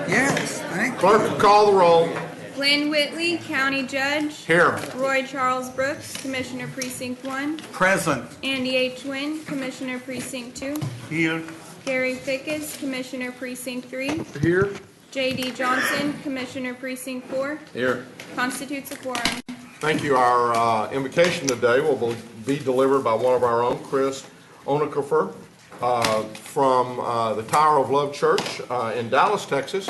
Yes, thank you. Clerk, call the roll. Glenn Whitley, County Judge. Here. Roy Charles Brooks, Commissioner Precinct 1. Present. Andy H. Wynn, Commissioner Precinct 2. Here. Gary Fickus, Commissioner Precinct 3. Here. J.D. Johnson, Commissioner Precinct 4. Here. Constitutes a quorum. Thank you. Our invocation today will be delivered by one of our own, Chris Onikofer, from the Tower of Love Church in Dallas, Texas.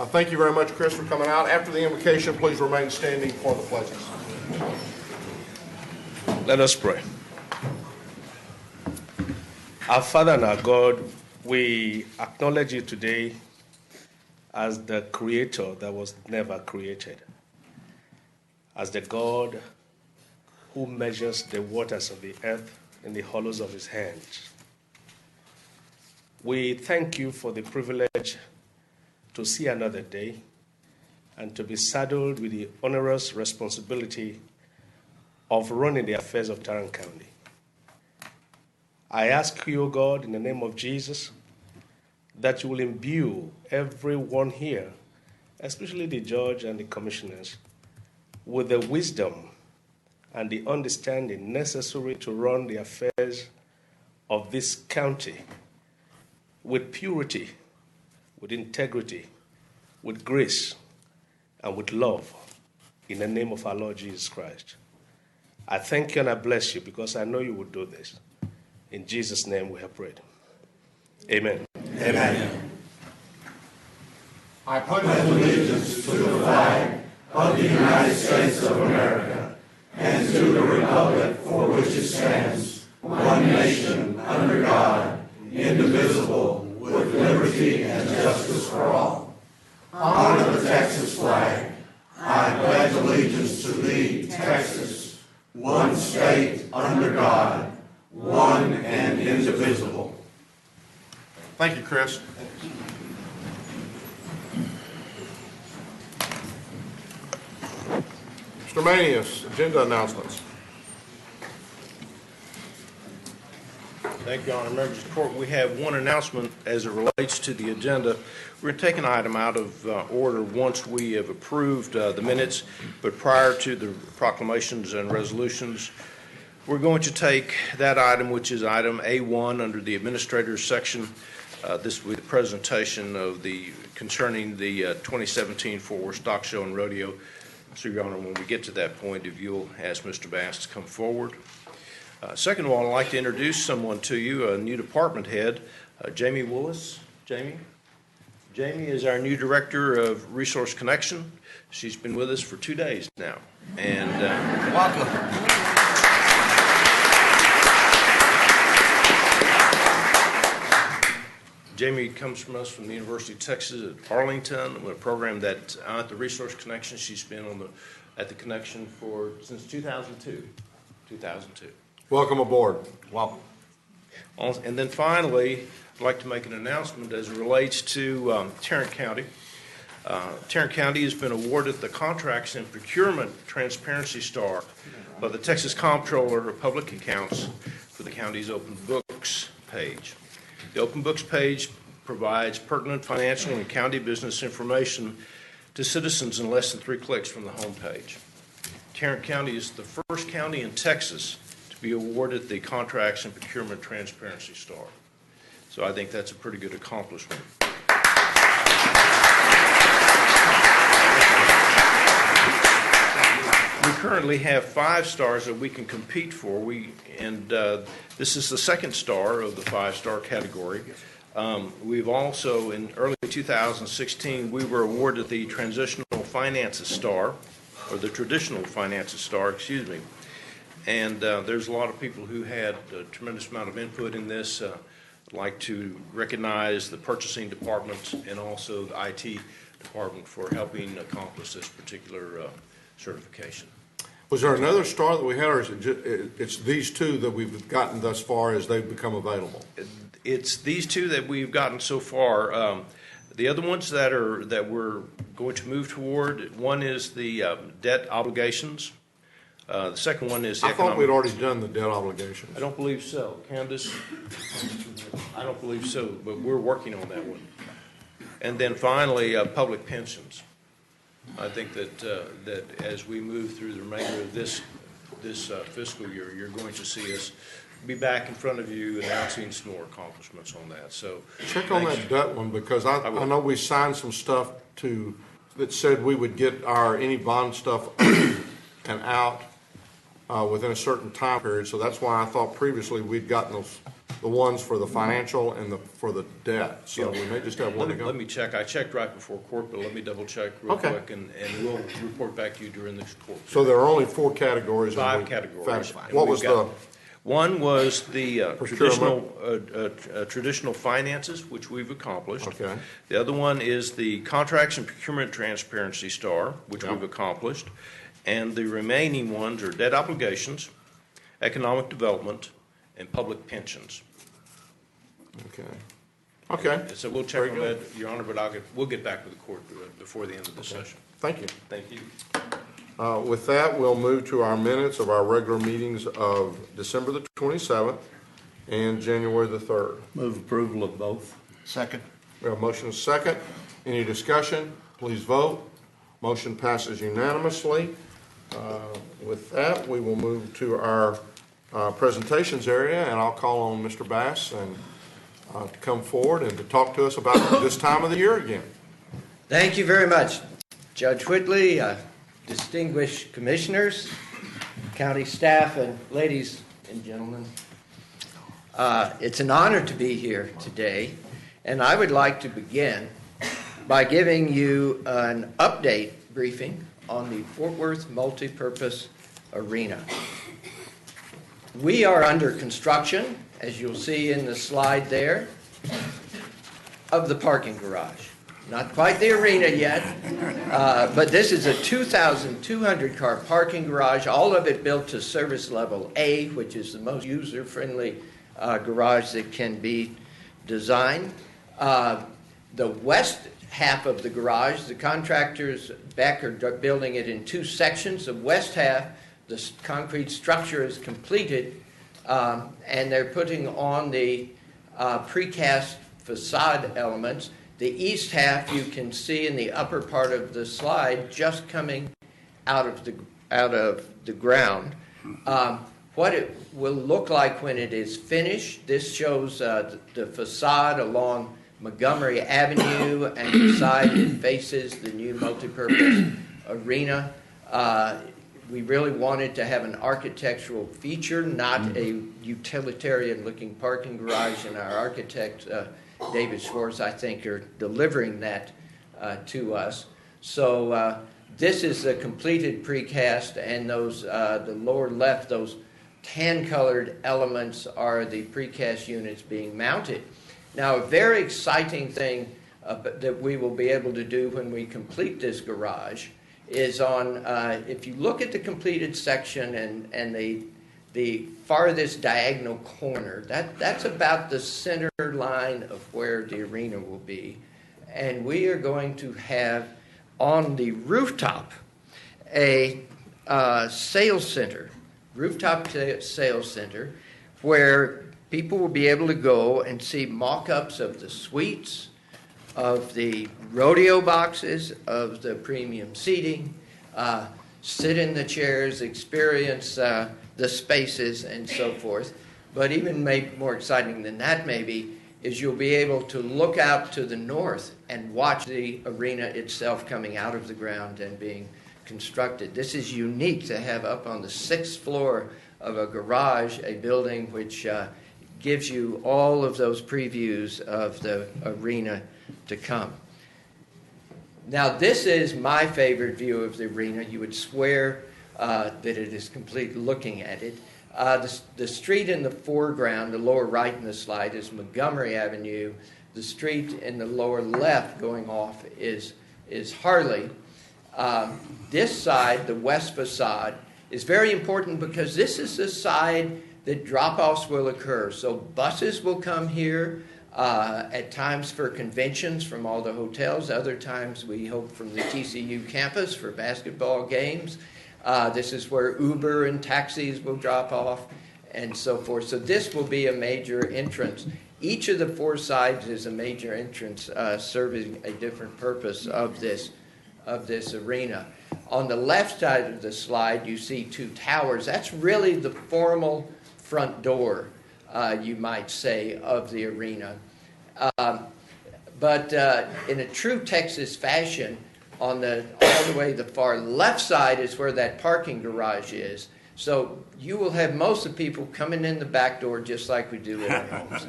Thank you very much, Chris, for coming out. After the invocation, please remain standing for the pledges. Let us pray. Our Father and our God, we acknowledge you today as the Creator that was never created, as the God who measures the waters of the earth in the hollows of his hands. We thank you for the privilege to see another day and to be saddled with the onerous responsibility of running the affairs of Tarrant County. I ask you, O God, in the name of Jesus, that you will imbue everyone here, especially the judge and the commissioners, with the wisdom and the understanding necessary to run the affairs of this county with purity, with integrity, with grace, and with love, in the name of our Lord Jesus Christ. I thank you and I bless you because I know you will do this. In Jesus' name we have prayed. Amen. Amen. I pledge allegiance to the flag of the United States of America and to the republic for which it stands, one nation, under God, indivisible, with liberty and justice for all. Honor the Texas flag. I pledge allegiance to thee, Texas, one state under God, one and indivisible. Thank you, Chris. Mr. Manius, agenda announcements. Thank you, Honor. Members of the Court, we have one announcement as it relates to the agenda. We're going to take an item out of order once we have approved the minutes, but prior to the proclamations and resolutions, we're going to take that item, which is item A1 under the Administrator's section. This will be the presentation of concerning the 2017 Fort Worth Stock Show and Rodeo. So, Your Honor, when we get to that point, if you'll ask Mr. Bass to come forward. Second of all, I'd like to introduce someone to you, a new department head, Jamie Willis. Jamie is our new Director of Resource Connection. She's been with us for 2 days now. And Welcome. Jamie comes from us from the University of Texas at Arlington, with a program that at the Resource Connection, she's been at the Connection since 2002. Welcome aboard. Welcome. And then finally, I'd like to make an announcement as it relates to Tarrant County. Tarrant County has been awarded the Contracts and Procurement Transparency Star by the Texas Comptroller of Public Accounts for the county's Open Books page. The Open Books page provides pertinent financial and county business information to citizens in less than 3 clicks from the home page. Tarrant County is the first county in Texas to be awarded the Contracts and Procurement Transparency Star. So I think that's a pretty good accomplishment. We currently have 5 stars that we can compete for. This is the second star of the 5-star category. We've also, in early 2016, we were awarded the Transitional Finances Star, or the Traditional Finances Star, excuse me. And there's a lot of people who had a tremendous amount of input in this. I'd like to recognize the purchasing department and also the IT department for helping accomplish this particular certification. Was there another star that we had, or is it's these 2 that we've gotten thus far as they've become available? It's these 2 that we've gotten so far. The other ones that we're going to move toward, one is the debt obligations. The second one is the I thought economic. we'd already done the debt obligations. I don't believe so. Candace? I don't believe so, but we're working on that one. And then finally, public pensions. I think that as we move through the remainder of this fiscal year, you're going to see us be back in front of you announcing some more accomplishments on that. So Check on thanks. that debt one, because I will. know we signed some stuff that said we would get any bond stuff and out within a certain time period. So that's why I thought previously we'd gotten the ones for the financial and for the debt. So we may just have one to go. Let me check. I checked right before court, but let me double check real Okay. quick, and we'll report back to you during this court. So there are only 4 categories. and 5 we categories. found- And What we've was got- the, One was the Procurement. traditional finances, which we've accomplished. Okay. The other one is the contracts and procurement transparency star, which Yeah. we've accomplished. And the remaining ones are debt obligations, economic development, and public pensions. okay, So we'll check Very on good. that, Your Honor, but we'll get back to the court before the end of the session. thank you. Thank you. With that, we'll move to our minutes of our regular meetings of December the 27th and January the 3rd. Move approval of both. Second. We have a motion and a second. Any discussion? Please vote. Motion passes unanimously. With that, we will move to our presentations area, and I'll call on Mr. Bass to come forward and to talk to us about this time of the year again. Thank you very much, Judge Whitley, distinguished commissioners, county staff, and ladies and gentlemen. It's an honor to be here today, and I would like to begin by giving you an update briefing on the Fort Worth Multipurpose Arena. We are under construction, as you'll see in the slide there, of the parking garage. Not quite the arena yet, but this is a 2,200 car parking garage, all of it built to service level A, which is the most user-friendly garage that can be designed. The west half of the garage, the contractors back are building it in 2 sections. The west half, the concrete structure is completed, and they're putting on the precast facade elements. The east half you can see in the upper part of the slide, just coming out of the ground. What it will look like when it is finished, this shows the facade along Montgomery Avenue, and the side that faces the new multipurpose arena. We really wanted to have an architectural feature, not a utilitarian-looking parking garage, and our architect, David Schwartz, I think, are delivering that to us. So this is a completed precast, and those the lower left, those tan-colored elements are the precast units being mounted. Now, a very exciting thing that we will be able to do when we complete this garage is on, if you look at the completed section and the farthest diagonal corner, that's about the center line of where the arena will be. And we are going to have on the rooftop a sales center, rooftop sales center, where people will be able to go and see mock-ups of the suites, of the rodeo boxes, of the premium seating, sit in the chairs, experience the spaces, and so forth. But even more exciting than that maybe is you'll be able to look out to the north and watch the arena itself coming out of the ground and being constructed. This is unique to have up on the 6th floor of a garage, a building which gives you all of those previews of the arena to come. Now, this is my favorite view of the arena. You would swear that it is complete looking at it. The street in the foreground, the lower right in the slide, is Montgomery Avenue. The street in the lower left going off is Harley. This side, the west facade, is very important because this is the side that drop-offs will occur. So buses will come here at times for conventions from all the hotels. Other times we hope from the TCU campus for basketball games. This is where Uber and taxis will drop off and so forth. So this will be a major entrance. Each of the four sides is a major entrance serving a different purpose of this arena. On the left side of the slide, you see two towers. That's really the formal front door, you might say, of the arena. But in a true Texas fashion, all the way the far left side is where that parking garage is. So you will have most of the people coming in the back door just like we do in our homes.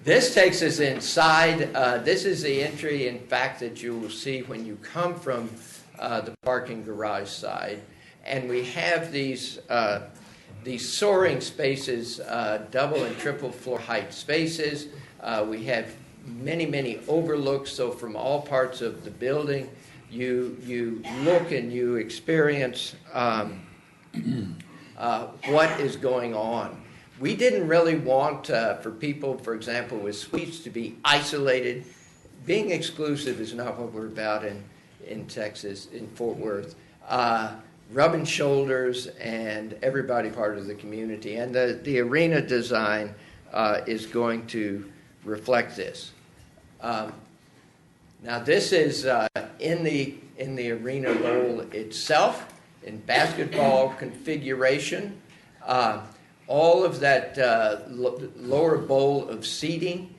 This takes us inside. This is the entry, in fact, that you will see when you come from the parking garage side. And we have these soaring spaces, double and triple floor height spaces. We have many overlooks, so from all parts of the building, you look and you experience what is going on. We didn't really want for people, for example, with suites to be isolated. Being exclusive is not what we're about in Texas, in Fort Worth. Rubbing shoulders and everybody part of the community. And the arena design is going to reflect this. Now this is in the arena bowl itself, in basketball configuration. All of that lower bowl of seating,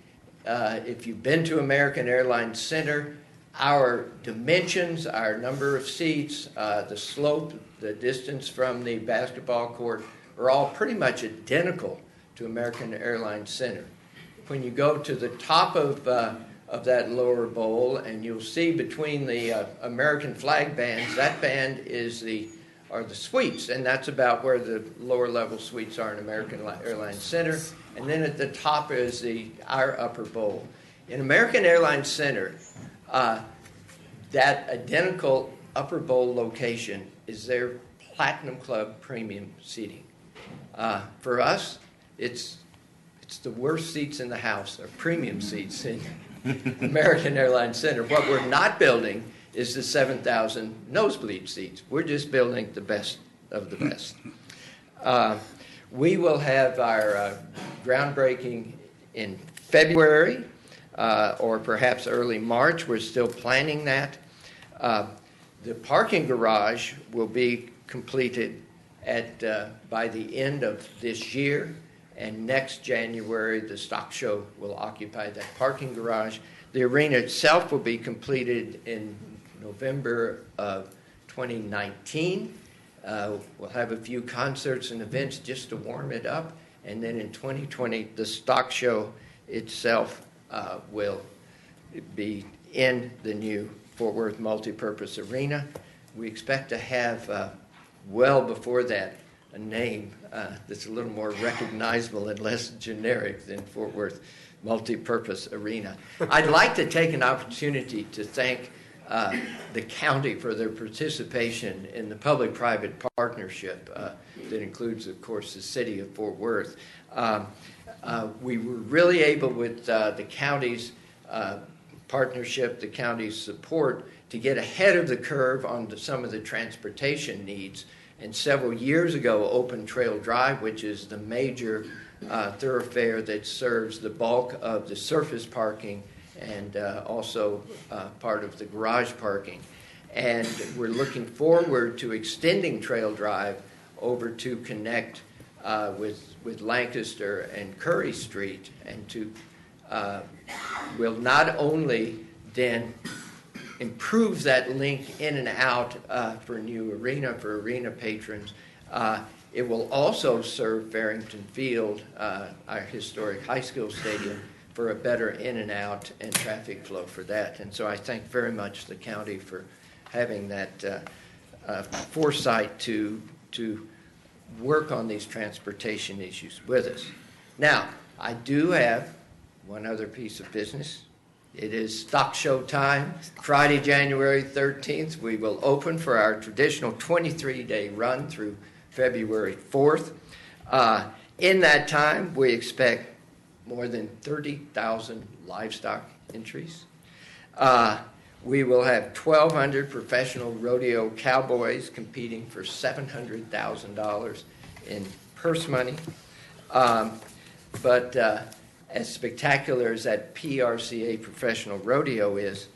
if you've been to American Airlines Center, our dimensions, our number of seats, the slope, the distance from the basketball court are all pretty much identical to American Airlines Center. When you go to the top of that lower bowl, and you'll see between the American flag bands, that band are the suites, and that's about where the lower level suites are in American Airlines Center. And then at the top is our upper bowl. In American Airlines Center, that identical upper bowl location is their Platinum Club premium seating. For us, it's the worst seats in the house, or premium seats in American Airlines Center. What we're not building is the 7,000 nosebleed seats. We're just building the best of the best. We will have our groundbreaking in February, or perhaps early March. We're still planning that. The parking garage will be completed by the end of this year, and next January the stock show will occupy that parking garage. The arena itself will be completed in November of 2019. We'll have a few concerts and events just to warm it up, and then in 2020 the stock show itself will be in the new Fort Worth Multipurpose Arena. We expect to have, well before that, a name that's a little more recognizable and less generic than Fort Worth Multipurpose Arena. I'd like to take an opportunity to thank the county for their participation in the public-private partnership that includes, of course, the city of Fort Worth. We were really able, with the county's partnership, the county's support, to get ahead of the curve on some of the transportation needs. And several years ago, Open Trail Drive, which is the major thoroughfare that serves the bulk of the surface parking and also part of the garage parking. And we're looking forward to extending Trail Drive over to connect with Lancaster and Curry Street, and to will not only then improve that link in and out for arena patrons, it will also serve Farrington Field, our historic high school stadium, for a better in and out and traffic flow for that. And so I thank very much the county for having that foresight to work on these transportation issues with us. Now, I do have one other piece of business. It is stock show time. Friday, January 13th, we will open for our traditional 23-day run through February 4th. In that time, we expect more than 30,000 livestock entries. We will have 1,200 professional rodeo cowboys competing for $700,000 in purse money. But as spectacular as that PRCA Professional Rodeo is,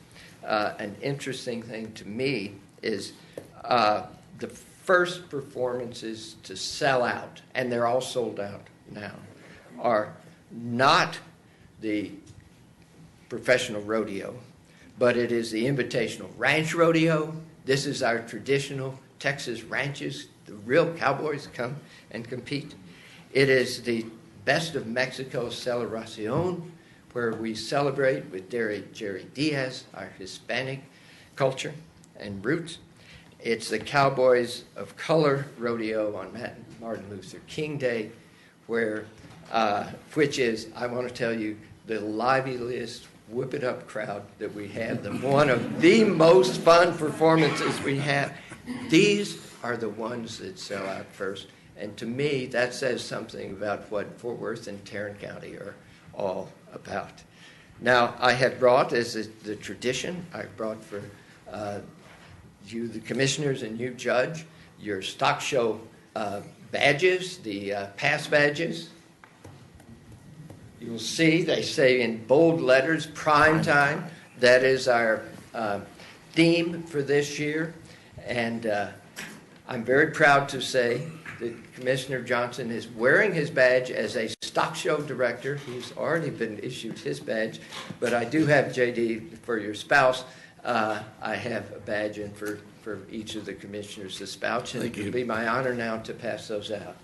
an interesting thing to me is the first performances to sell out, and they're all sold out now, are not the professional rodeo, but it is the Invitational Ranch Rodeo. This is our traditional Texas ranches. The real cowboys come and compete. It is the Best of Mexico Celebracion, where we celebrate with Jerry Diaz, our Hispanic culture and roots. It's the Cowboys of Color Rodeo on Martin Luther King Day, which is, I want to tell you, the liveliest whip-it-up crowd that we have, one of the most fun performances we have. These are the ones that sell out first. And to me, that says something about what Fort Worth and Tarrant County are all about. Now, I have brought, as the tradition, I brought for you, the commissioners, and you, Judge, your stock show badges, the pass badges. You'll see they say in bold letters, prime time. That is our theme for this year. And I'm very proud to say that Commissioner Johnson is wearing his badge as a stock show director. He's already been issued his badge. But I do have, JD, for your spouse, I have a badge in for each of the commissioners' spouse. And it will be my honor now to pass those out.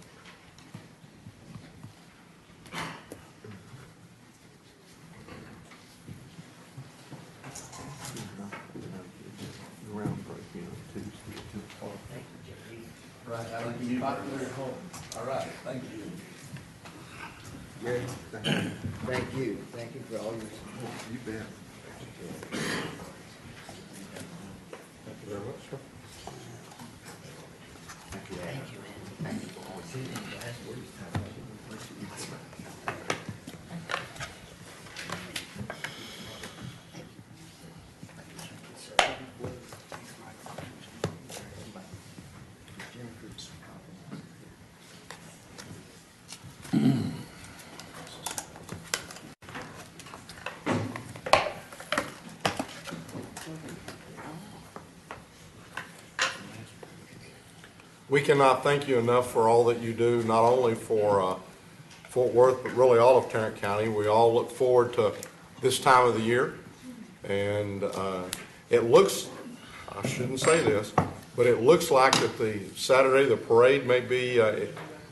Right, I like you popular at home. All right, thank you. Gary, thank you. Thank you for all your support. You bet. Thank you very much, sir. Thank you. Thank you for all the last words. We cannot thank you enough for all that you do, not only for Fort Worth, but really all of Tarrant County. We all look forward to this time of the year. And it looks, I shouldn't say this, but it looks like that the Saturday, the parade may be,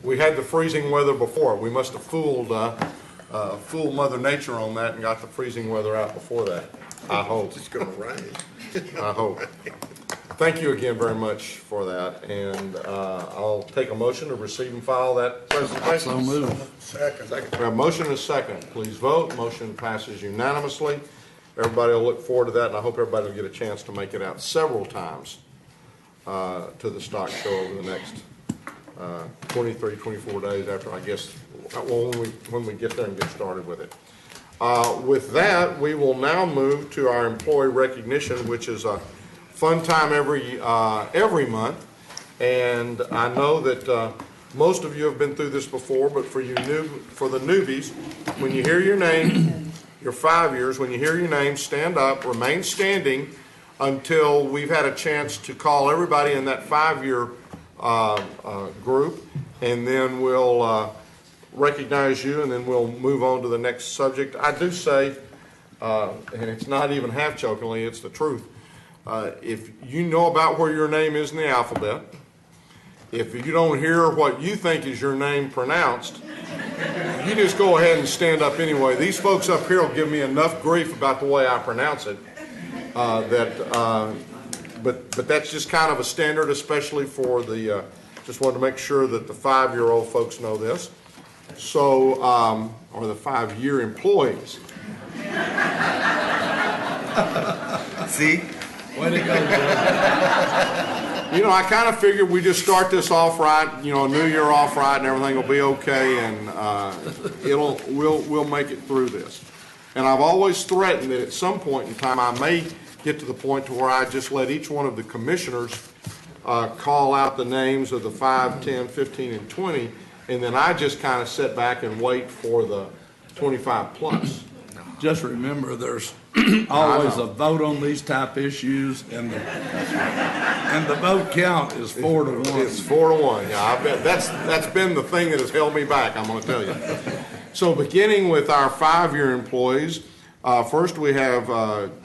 we had the freezing weather before. We must have fooled Mother Nature on that and got the freezing weather out before that. I hope. It's going to rain. I hope. Thank you again very much for that, and I'll take a motion to receive and file that presentation. So move. Second. We have a motion and a second. Please vote. Motion passes unanimously. Everybody will look forward to that, and I hope everybody will get a chance to make it out several times to the stock show over the next 23, 24 days after, I guess, when we get there and get started with it. With that, we will now move to our employee recognition, which is a fun time every month, and I know that most of you have been through this before, but for the newbies, when you hear your name, your 5 years, when you hear your name, stand up, remain standing until we've had a chance to call everybody in that 5-year group, and then we'll recognize you, and then we'll move on to the next subject. I do say, and it's not even half jokingly, it's the truth. If you know about where your name is in the alphabet, if you don't hear what you think is your name pronounced, you just go ahead and stand up anyway. These folks up here will give me enough grief about the way I pronounce it, but that's just kind of a standard, especially for the, just wanted to make sure that the 5-year-old folks know this. So, or the 5-year employees. See? Way to go, Joe. You know, I kind of figured we just start this off right, New Year off right, and everything will be okay, and we'll make it through this. And I've always threatened that at some point in time I may get to the point to where I just let each one of the commissioners call out the names of the 5, 10, 15, and 20, and then I just kind of sit back and wait for the 25 plus. Just remember, there's always a vote on these type issues, and the vote count is 4-1. It's 4-1, yeah, I bet that's been the thing that has held me back, I'm gonna tell you. So beginning with our 5-year employees, first we have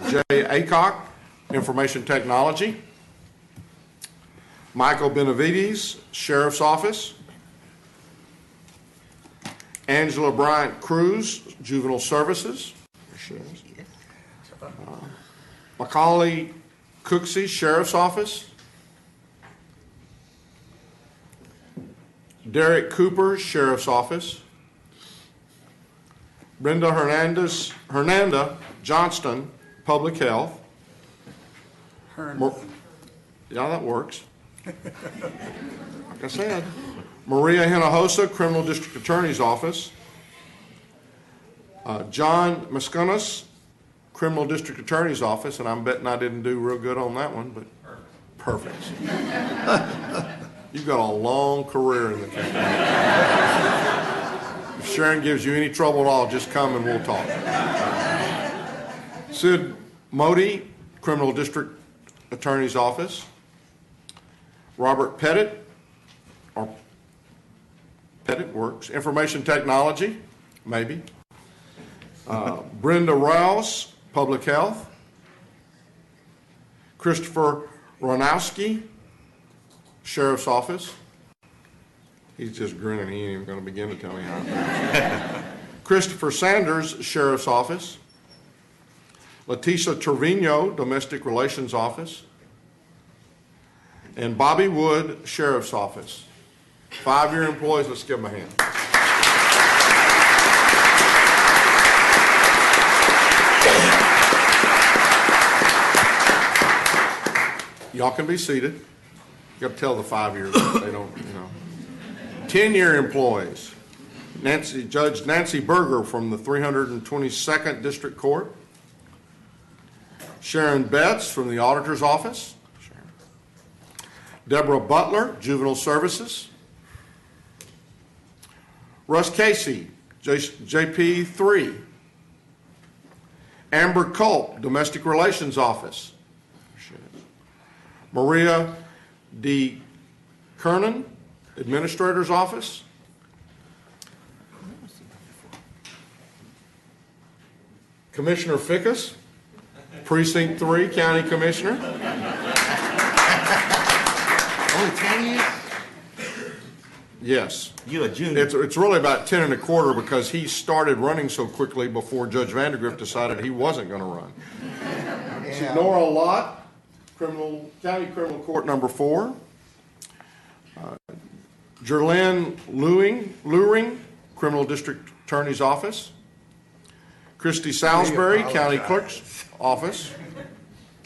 Jay Acock, Information Technology. Michael Benavides, Sheriff's Office. Angela Bryant Cruz, Juvenile Services. There she is. Macaulay Cooksey, Sheriff's Office. Derek Cooper, Sheriff's Office. Brenda Hernanda Johnston, Public Health. Yeah, that works. Like I said. Maria Hinojosa, Criminal District Attorney's Office. John Mascunas, Criminal District Attorney's Office, and I'm betting I didn't do real good on that one, but perfect. You've got a long career in the county. If Sharon gives you any trouble at all, just come and we'll talk. Sid Modi, Criminal District Attorney's Office. Robert Pettit, or Pettit works, Information Technology, maybe. Brenda Rouse, Public Health. Christopher Ronowski, Sheriff's Office. He's just grinning. He ain't even going to begin to tell me how. Christopher Sanders, Sheriff's Office. Leticia Trevino, Domestic Relations Office. And Bobby Wood, Sheriff's Office. 5-year employees, let's give them a hand. Y'all can be seated. You got to tell the 5 years, they don't, 10-year employees. Judge Nancy Berger from the 322nd District Court. Sharon Betts from the Auditor's Office. Deborah Butler, Juvenile Services. Russ Casey, JP 3. Amber Culp, Domestic Relations Office. Maria D. Kernan, Administrator's Office. Commissioner Fickus, Precinct 3, County Commissioner. Only 10 years? Yes. You're a junior. It's really about 10 1/4 because he started running so quickly before Judge Vandergrift decided he wasn't going to run. Yeah. Nora Lott, County Criminal Court number 4. Jerlynn Luring, Criminal District Attorney's Office. Christy Salisbury, County Clerk's Office.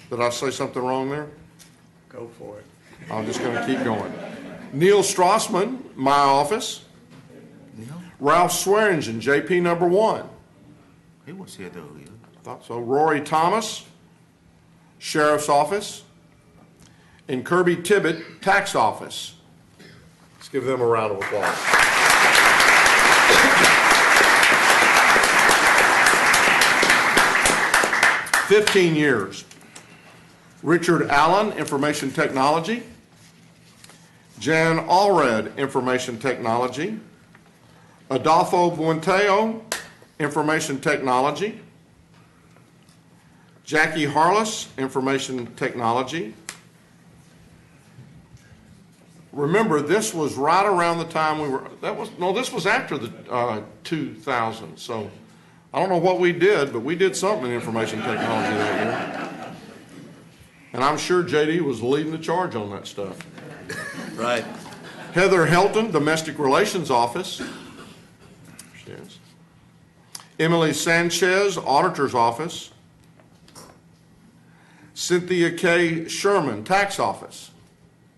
Did I say something wrong there? Go for it. I'm just going to keep going. Neil Strassman, my office. Ralph Swearingen, JP number 1. He was here though. Yeah. Thought so. Rory Thomas, Sheriff's Office. And Kirby Tibbett, Tax Office. Let's give them a round of applause. "15 years. Richard Allen, Information Technology. Jan Allred, Information Technology. Adolfo Buenteo, Information Technology. Jackie Harless, Information Technology. Remember, this was right around the time this was after the 2000. So I don't know what we did, but we did something in information technology that year. And I'm sure JD was leading the charge on that stuff. Right. Heather Helton, Domestic Relations Office. She is. Emily Sanchez, Auditor's Office. Cynthia K. Sherman, Tax Office.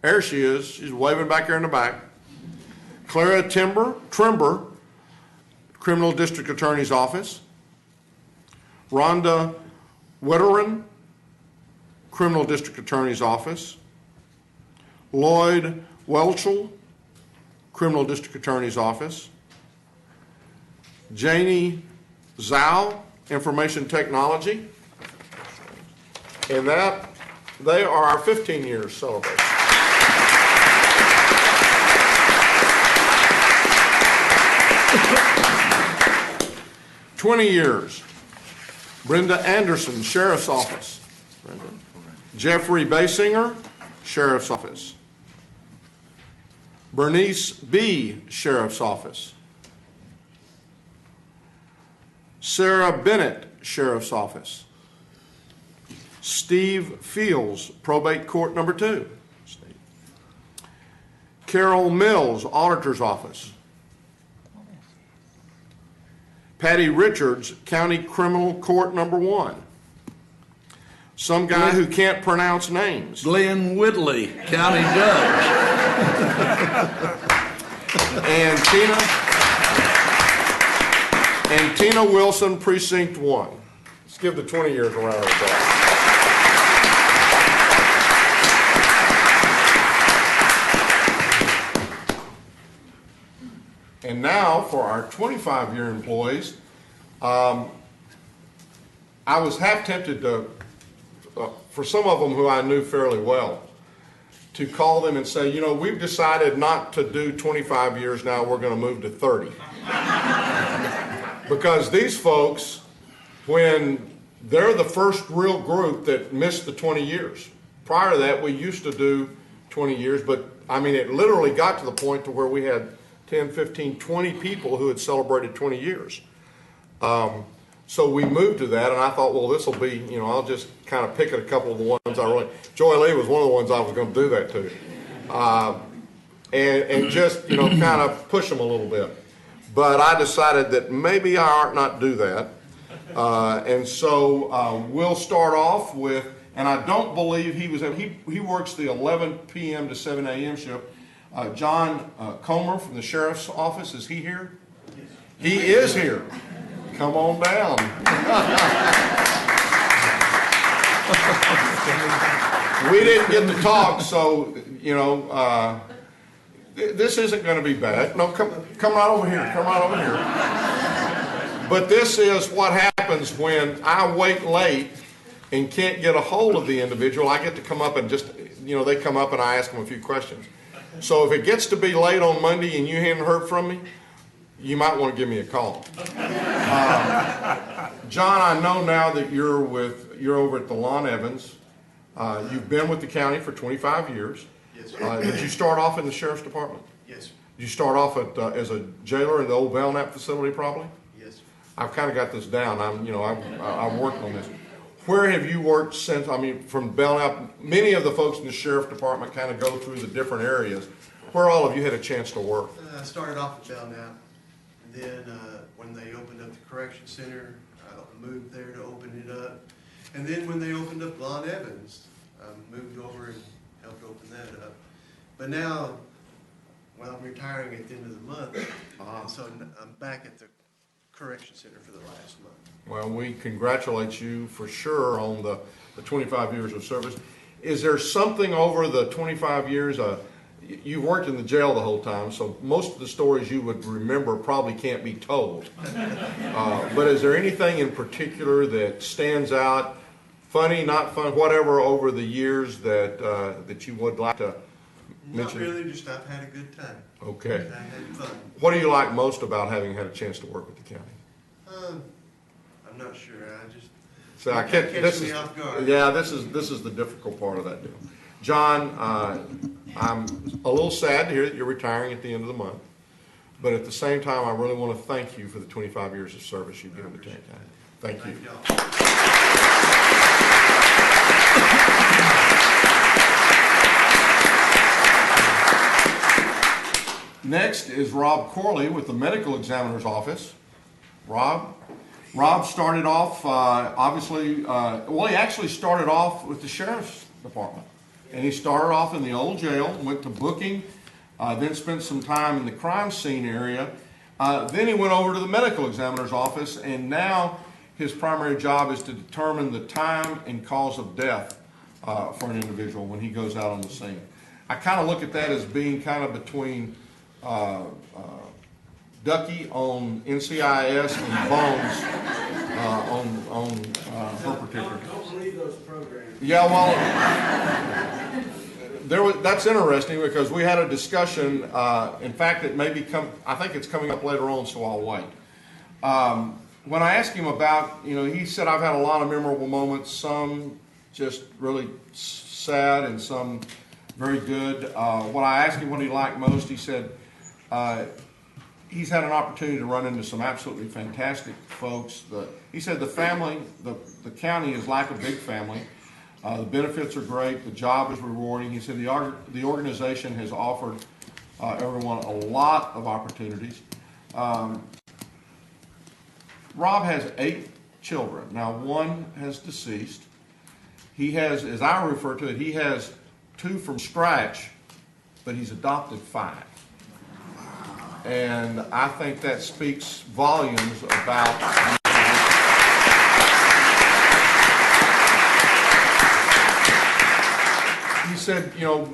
There she is. She's waving back there in the back. Clara Trimber, Criminal District Attorney's Office. Rhonda Wetterin, Criminal District Attorney's Office. Lloyd Welchel, Criminal District Attorney's Office. Janie Zhao, Information Technology. And that, they are our 15 years celebration. "20 years, Brenda Anderson, Sheriff's Office. Brenda. Jeffrey Basinger, Sheriff's Office. Bernice B., Sheriff's Office. Sarah Bennett, Sheriff's Office. Steve Fields, Probate Court Number 2. Carol Mills, Auditor's Office. Patty Richards, County Criminal Court Number 1. Some guy who can't pronounce names. Glenn Whitley, County Judge. And Tina Wilson, Precinct 1. Let's give the 20 years a round of applause. And now for our 25-year employees, I was half tempted to, for some of them who I knew fairly well, to call them and say, you know, we've decided not to do 25 years now, we're going to move to 30. Because these folks, when they're the first real group that missed the 20 years. Prior to that, we used to do 20 years, but I mean, it literally got to the point to where we had 10, 15, 20 people who had celebrated 20 years. So we moved to that, and I thought, well, this will be, you know, I'll just kind of pick at a couple of the ones I really, Joy Lee was one of the ones I was going to do that to. And just, you know, kind of push them a little bit. But I decided that maybe I ought not do that. And so we'll start off with, and I don't believe he works the 11 p.m. to 7 a.m. shift. John Comer from the Sheriff's Office, is he here? Yes. He is here. Come on down. We didn't get to talk, so, you know, this isn't going to be bad. No, come right over here. Come right over here. But this is what happens when I wait late and can't get a hold of the individual. I get to come up and just, you know, they come up and I ask them a few questions. So if it gets to be late on Monday and you haven't heard from me, you might want to give me a call. John, I know now that you're over at the Lon Evans. You've been with the county for 25 years. Yes, sir. Did you start off in the Sheriff's Department? Yes, sir. Did you start off as a jailer in the old Belknap facility probably? Yes, sir. I've kind of got this down. I'm working on this. Where have you worked since, I mean, from Belknap? Many of the folks in the Sheriff Department kind of go through the different areas. Where all of you had a chance to work? I started off at Belknap, and then when they opened up the Correction Center, I moved there to open it up. And then when they opened up Lon Evans, I moved over and helped open that up. But now, well, I'm retiring at the end of the month, and so I'm back at the Correction Center for the last month. Well, we congratulate you for sure on the 25 years of service. Is there something over the 25 years, you've worked in the jail the whole time, so most of the stories you would remember probably can't be told. But is there anything in particular that stands out, funny, not fun, whatever, over the years that you would like to mention? Not really, just I've had a good time. Okay. I had fun. What do you like most about having had a chance to work with the county? I'm not sure. I just So I catch me off guard. Yeah, this is the difficult part of that deal. John, I'm a little sad to hear that you're retiring at the end of the month, but at the same time, I really want to thank you for the 25 years of service you've given to Tank County. Thank you. Next is Rob Corley with the Medical Examiner's Office. Rob started off, he actually started off with the Sheriff's Department. And he started off in the old jail, went to booking, then spent some time in the crime scene area. Then he went over to the Medical Examiner's Office, and now his primary job is to determine the time and cause of death for an individual when he goes out on the scene. I kind of look at that as being kind of between Ducky on NCIS and Bones on her particular. Don't believe those programs. Yeah, well, that's interesting because we had a discussion. In fact, it may become, I think it's coming up later on, so I'll wait. When I asked him about, he said, I've had a lot of memorable moments, some just really sad and some very good. When I asked him what he liked most, he said he's had an opportunity to run into some absolutely fantastic folks. He said the family, the county is like a big family. The benefits are great. The job is rewarding. He said the organization has offered everyone a lot of opportunities. Rob has 8 children. Now, one has deceased. He has, as I refer to it, he has 2 from scratch, but he's adopted 5. And I think that speaks volumes about. He said,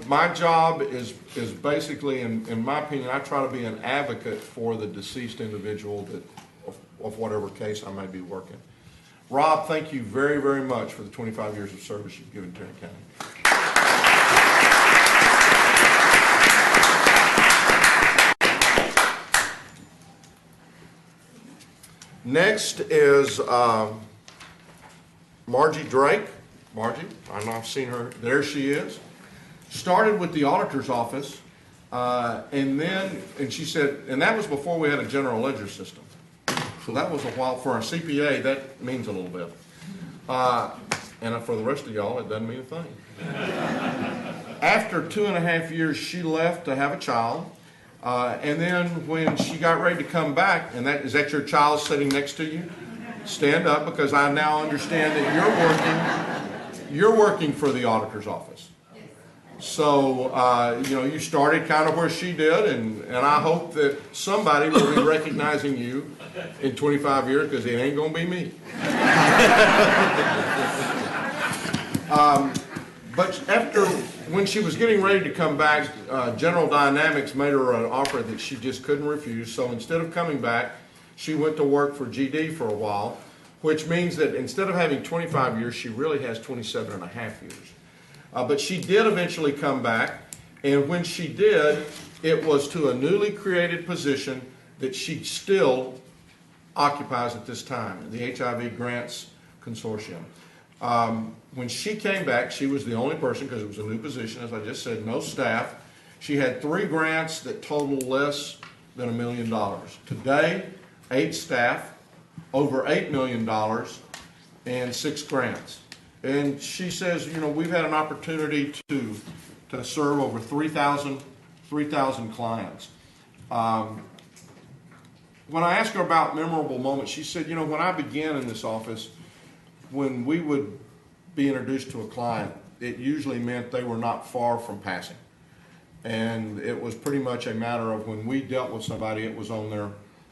my job is basically, in my opinion, I try to be an advocate for the deceased individual of whatever case I may be working. Rob, thank you very, very much for the 25 years of service you've given Tarrant County. Next is Margie Drake. Margie, I know I've seen her. There she is. Started with the auditor's office, and she said, and that was before we had a general ledger system. So that was a while. For a CPA, that means a little bit. And for the rest of y'all, it doesn't mean a thing. After 2.5 years, she left to have a child. And then when she got ready to come back, and is that your child sitting next to you? Stand up, because I now understand that you're working for the auditor's office. So, you started kind of where she did, and I hope that somebody will be recognizing you in 25 years, because it ain't going to be me. But when she was getting ready to come back, General Dynamics made her an offer that she just couldn't refuse. So instead of coming back, she went to work for GD for a while, which means that instead of having 25 years, she really has 27 and a half years. But she did eventually come back, and when she did, it was to a newly created position that she still occupies at this time, the HIV Grants Consortium. When she came back, she was the only person, because it was a new position, as I just said, no staff. She had 3 grants that totaled less than $1 million. Today, 8 staff, over $8 million, and 6 grants. And she says, we've had an opportunity to serve over 3,000 clients. When I asked her about memorable moments, she said, when I began in this office, when we would be introduced to a client, it usually meant they were not far from passing. And it was pretty much a matter of when we dealt with somebody, it was on their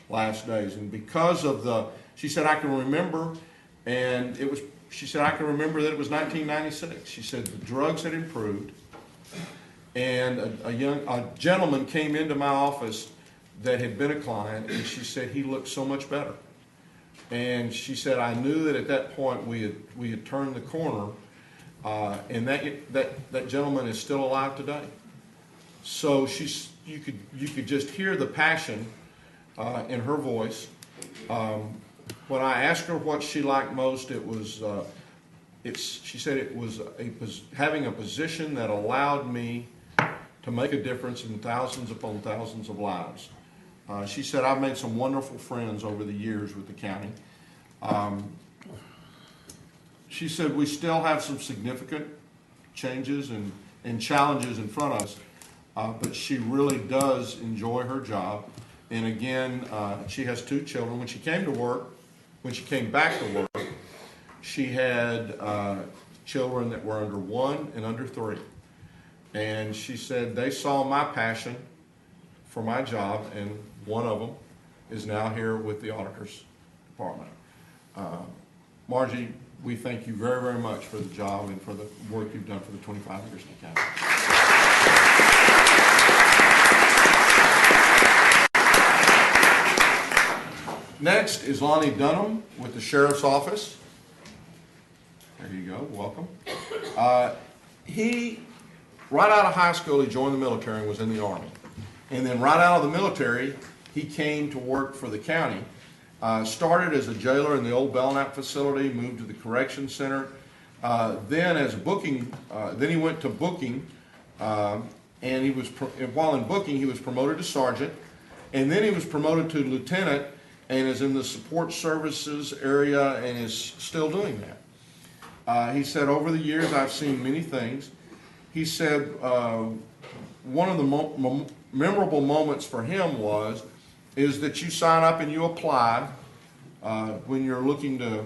last days. And because of she said, I can remember, and she said, I can remember that it was 1996. She said the drugs had improved, and a gentleman came into my office that had been a client, and she said he looked so much better. And she said, I knew that at that point we had turned the corner, and that gentleman is still alive today. So you could just hear the passion in her voice. When I asked her what she liked most, she said it was having a position that allowed me to make a difference in thousands upon thousands of lives. She said, I've made some wonderful friends over the years with the county. She said, we still have some significant changes and challenges in front of us, but she really does enjoy her job. And again, she has 2 children. When she came back to work, she had children that were under 1 and under 3. And she said they saw my passion for my job, and one of them is now here with the auditor's department. Margie, we thank you very, very much for the job and for the work you've done for the 25 years in the county. Next is Lonnie Dunham with the Sheriff's Office. There you go, welcome. He, right out of high school, he joined the military and was in the Army. And then right out of the military, he came to work for the county. Started as a jailer in the old Belknap facility, moved to the correction center. Then he went to booking, and while in booking, he was promoted to sergeant. And then he was promoted to lieutenant and is in the support services area and is still doing that. He said, over the years, I've seen many things. He said one of the memorable moments for him is that you sign up and you apply when you're looking to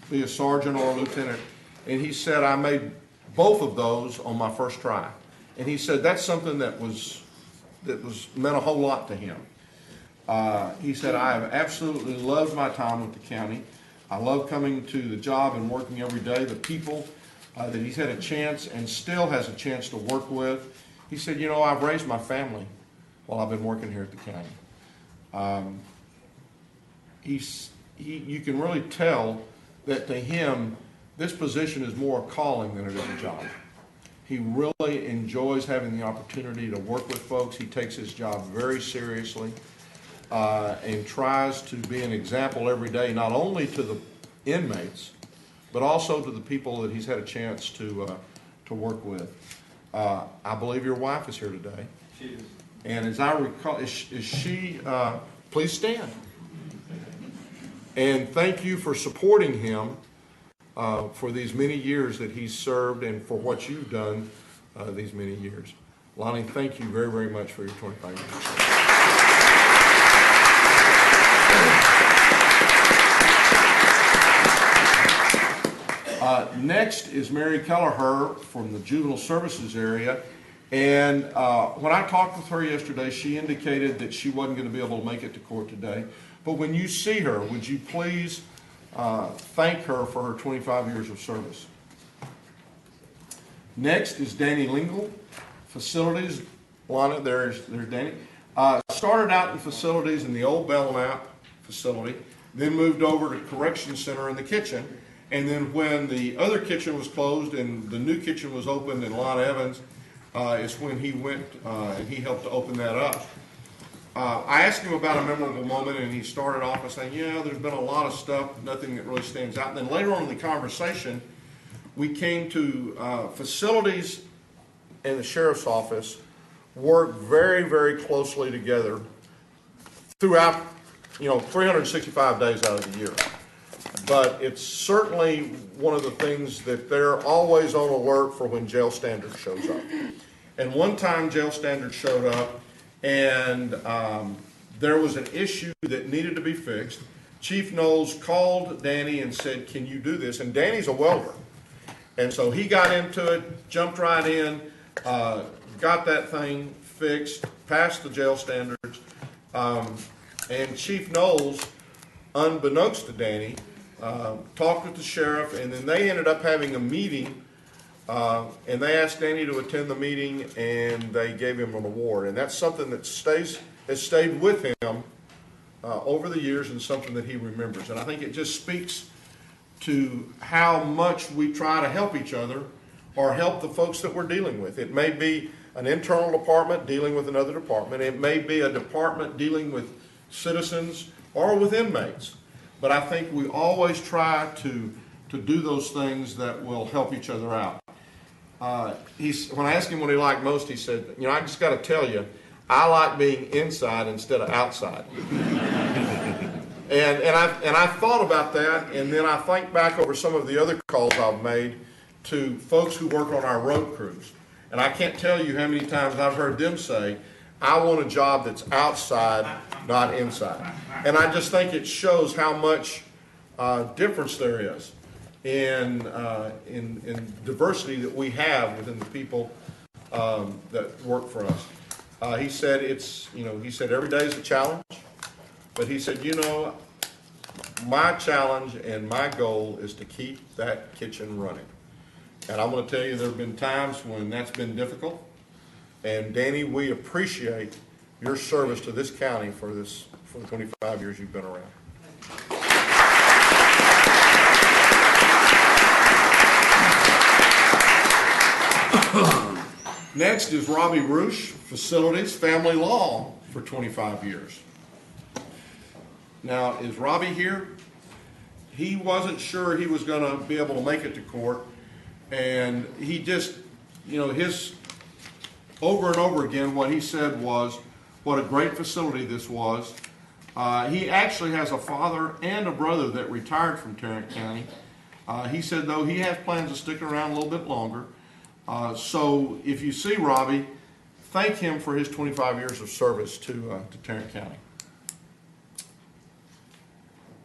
be a sergeant or a lieutenant. And he said, I made both of those on my first try. And he said that's something that meant a whole lot to him. He said, I have absolutely loved my time with the county. I love coming to the job and working every day. The people that he's had a chance and still has a chance to work with. He said, you know, I've raised my family while I've been working here at the county. You can really tell that to him, this position is more a calling than it is a job. He really enjoys having the opportunity to work with folks. He takes his job very seriously. And tries to be an example every day, not only to the inmates, but also to the people that he's had a chance to work with. I believe your wife is here today. She is. And as I recall, is she, please stand. And thank you for supporting him for these many years that he's served and for what you've done these many years. Lonnie, thank you very, very much for your 25 years. Next is Mary Kelleher from the Juvenile Services area. And when I talked with her yesterday, she indicated that she wasn't going to be able to make it to court today. But when you see her, would you please thank her for her 25 years of service? Next is Danny Lingle, Facilities. Lana, there's Danny. Started out in facilities in the old Belknap facility, then moved over to Correction Center in the kitchen. And then when the other kitchen was closed and the new kitchen was opened in Lon Evans, is when he went and he helped to open that up. I asked him about a memorable moment, and he started off by saying, yeah, there's been a lot of stuff, nothing that really stands out. And then later on in the conversation, we came to facilities and the sheriff's office work very, very closely together throughout, 365 days out of the year. But it's certainly one of the things that they're always on alert for when jail standards shows up. And one time jail standards showed up, and there was an issue that needed to be fixed. Chief Knowles called Danny and said, can you do this? And Danny's a welder. And so he got into it, jumped right in, got that thing fixed, passed the jail standards. And Chief Knowles, unbeknownst to Danny, talked with the sheriff, and then they ended up having a meeting, and they asked Danny to attend the meeting, and they gave him an award. And that's something that has stayed with him over the years, and something that he remembers. And I think it just speaks to how much we try to help each other or help the folks that we're dealing with. It may be an internal department dealing with another department. It may be a department dealing with citizens or with inmates. But I think we always try to do those things that will help each other out. When I asked him what he liked most, he said, I just got to tell you, I like being inside instead of outside. and I thought about that, and then I think back over some of the other calls I've made to folks who work on our road crews. And I can't tell you how many times I've heard them say, I want a job that's outside, not inside. And I just think it shows how much difference there is in diversity that we have within the people that work for us. He said he said every day is a challenge, but he said, my challenge and my goal is to keep that kitchen running. And I'm going to tell you, there have been times when that's been difficult. And Danny, we appreciate your service to this county for the 25 years you've been around. Next is Robbie Roosh, Facilities, Family Law for 25 years. Now, is Robbie here? He wasn't sure he was going to be able to make it to court, and he just, his over and over again, what he said was what a great facility this was. He actually has a father and a brother that retired from Tarrant County. He said, though, he has plans to stick around a little bit longer. So if you see Robbie, thank him for his 25 years of service to Tarrant County.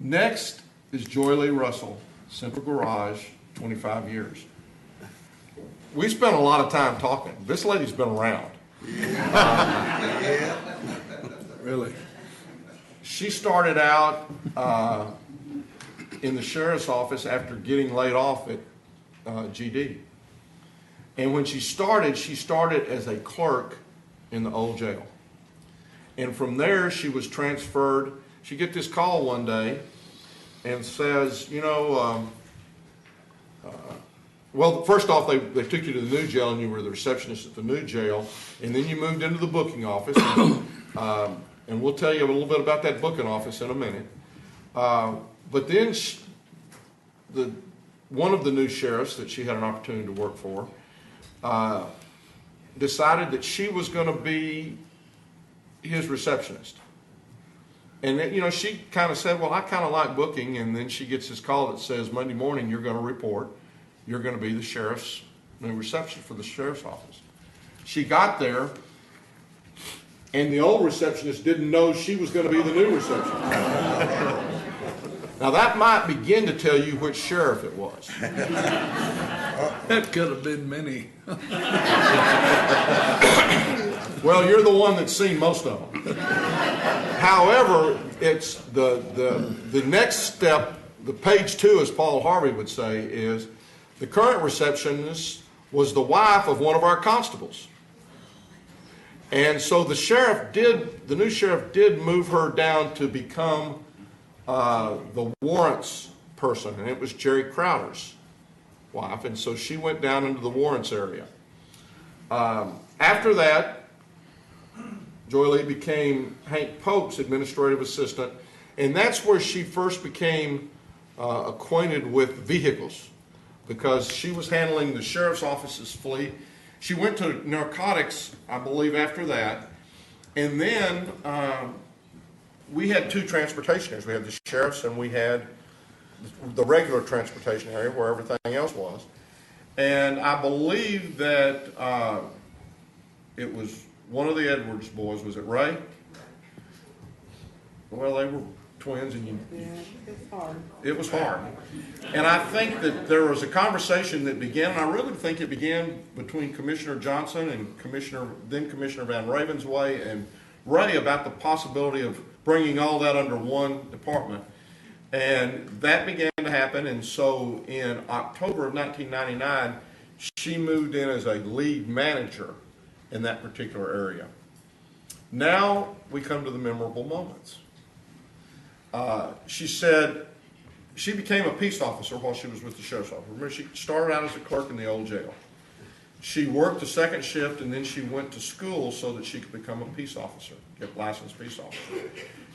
Next is Joy Lee Russell, Central Garage, 25 years. We spent a lot of time talking. This lady's been around. Really? She started out in the sheriff's office after getting laid off at GD. And when she started as a clerk in the old jail. And from there, she was transferred. She get this call one day and says, well, first off, they took you to the new jail, and you were the receptionist at the new jail. And then you moved into the booking office. And we'll tell you a little bit about that booking office in a minute. But then one of the new sheriffs that she had an opportunity to work for decided that she was going to be his receptionist. And then, she kind of said, well, I kind of like booking. And then she gets this call that says, Monday morning, you're going to report. You're going to be the sheriff's new receptionist for the sheriff's office. She got there, and the old receptionist didn't know she was going to be the new receptionist. Now, that might begin to tell you which sheriff it was. That could have been many. Well, you're the one that's seen most of them. However, it's the next step, the page 2, as Paul Harvey would say, is the current receptionist was the wife of one of our constables. And so the new sheriff did move her down to become the warrants person, and it was Jerry Crowder's wife, and so she went down into the warrants area. After that, Joy Lee became Hank Pope's administrative assistant, and that's where she first became acquainted with vehicles, because she was handling the sheriff's office's fleet. She went to narcotics, I believe, after that, and then we had 2 transportation areas. We had the sheriff's, and we had the regular transportation area where everything else was. And I believe that it was one of the Edwards boys. Was it Ray? Well, they were twins, and it was hard. And I think that there was a conversation that began, and I really think it began between Commissioner Johnson and Commissioner Van Ravensway and Ray about the possibility of bringing all that under one department. And that began to happen, and so in October of 1999, she moved in as a lead manager in that particular area. Now we come to the memorable moments. She said she became a peace officer while she was with the sheriff's office. Remember, she started out as a clerk in the old jail. She worked the second shift, and then she went to school so that she could become a peace officer, get licensed peace officer.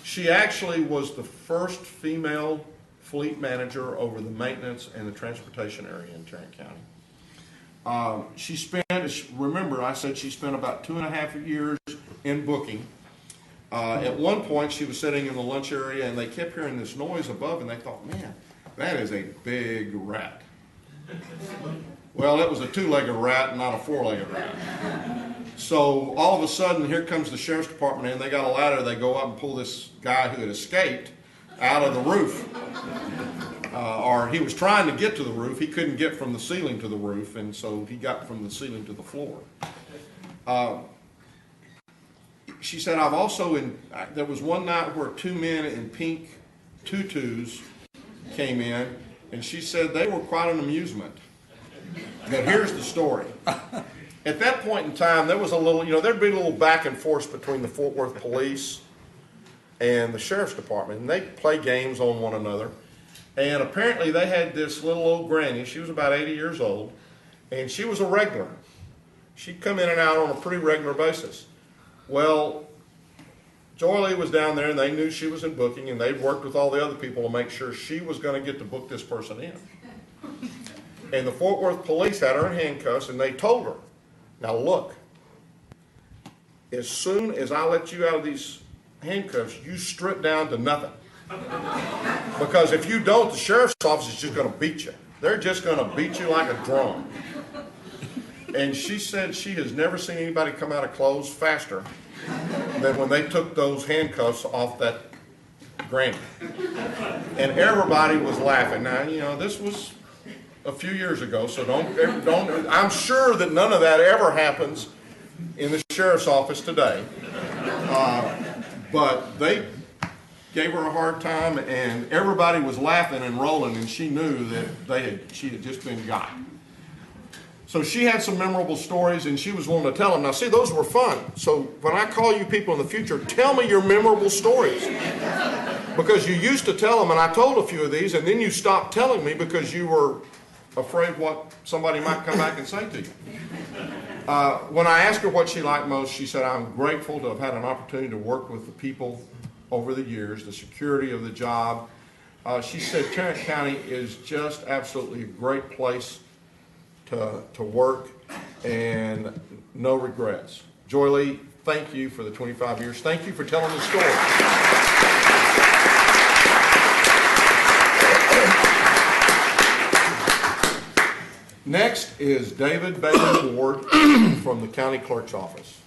She actually was the first female fleet manager over the maintenance and the transportation area in Tarrant County. She spent, remember I said she spent about 2.5 years in booking. At one point she was sitting in the lunch area, and they kept hearing this noise above, and they thought, man, that is a big rat. Well, it was a 2-legged rat, not a 4-legged rat. So all of a sudden, here comes the sheriff's department, and they got a ladder. They go up and pull this guy who had escaped out of the roof. Or he was trying to get to the roof. He couldn't get from the ceiling to the roof, and so he got from the ceiling to the floor. She said, there was one night where 2 men in pink tutus came in, and she said they were quite an amusement. But here's the story. At that point in time, there was a little, there'd be a little back and forth between the Fort Worth Police and the Sheriff's Department, and they'd play games on one another. And apparently they had this little old granny. She was about 80 years old, and she was a regular. She'd come in and out on a pretty regular basis. Well, Joy Lee was down there, and they knew she was in booking, and they'd worked with all the other people to make sure she was going to get to book this person in. And the Fort Worth Police had her in handcuffs, and they told her, now look, as soon as I let you out of these handcuffs, you strip down to nothing. Because if you don't, the sheriff's office is just going to beat you. They're just going to beat you like a drum. And she said she has never seen anybody come out of clothes faster than when they took those handcuffs off that granny. And everybody was laughing. Now, this was a few years ago, so don't. I'm sure that none of that ever happens in the sheriff's office today. But they gave her a hard time, and everybody was laughing and rolling, and she knew that she had just been got. So she had some memorable stories, and she was willing to tell them. Now, see, those were fun. So when I call you people in the future, tell me your memorable stories. Because you used to tell them, and I told a few of these, and then you stopped telling me because you were afraid what somebody might come back and say to you. When I asked her what she liked most, she said, I'm grateful to have had an opportunity to work with the people over the years, the security of the job. She said Tarrant County is just absolutely a great place to work, and no regrets. Joy Lee, thank you for the 25 years. Thank you for telling the story. Next is David Bailey Ward from the county clerk's office.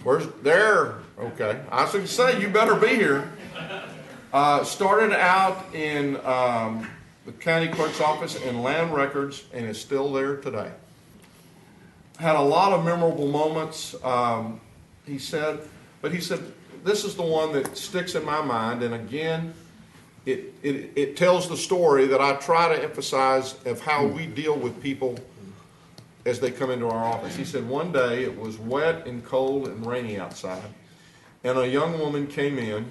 Where's there? Okay. I was going to say, you better be here. Started out in the county clerk's office in land records and is still there today. Had a lot of memorable moments, he said, but he said, this is the one that sticks in my mind, and again, it tells the story that I try to emphasize of how we deal with people as they come into our office. He said one day it was wet and cold and rainy outside, and a young woman came in.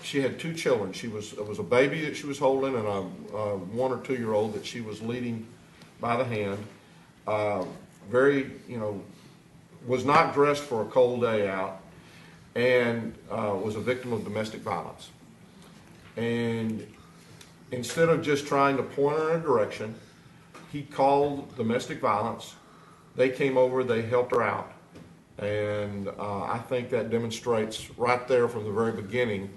She had two children. It was a baby that she was holding and a 1 or 2 year old that she was leading by the hand. Was not dressed for a cold day out, and was a victim of domestic violence. And instead of just trying to point her in a direction, he called domestic violence. They came over, they helped her out. And I think that demonstrates right there from the very beginning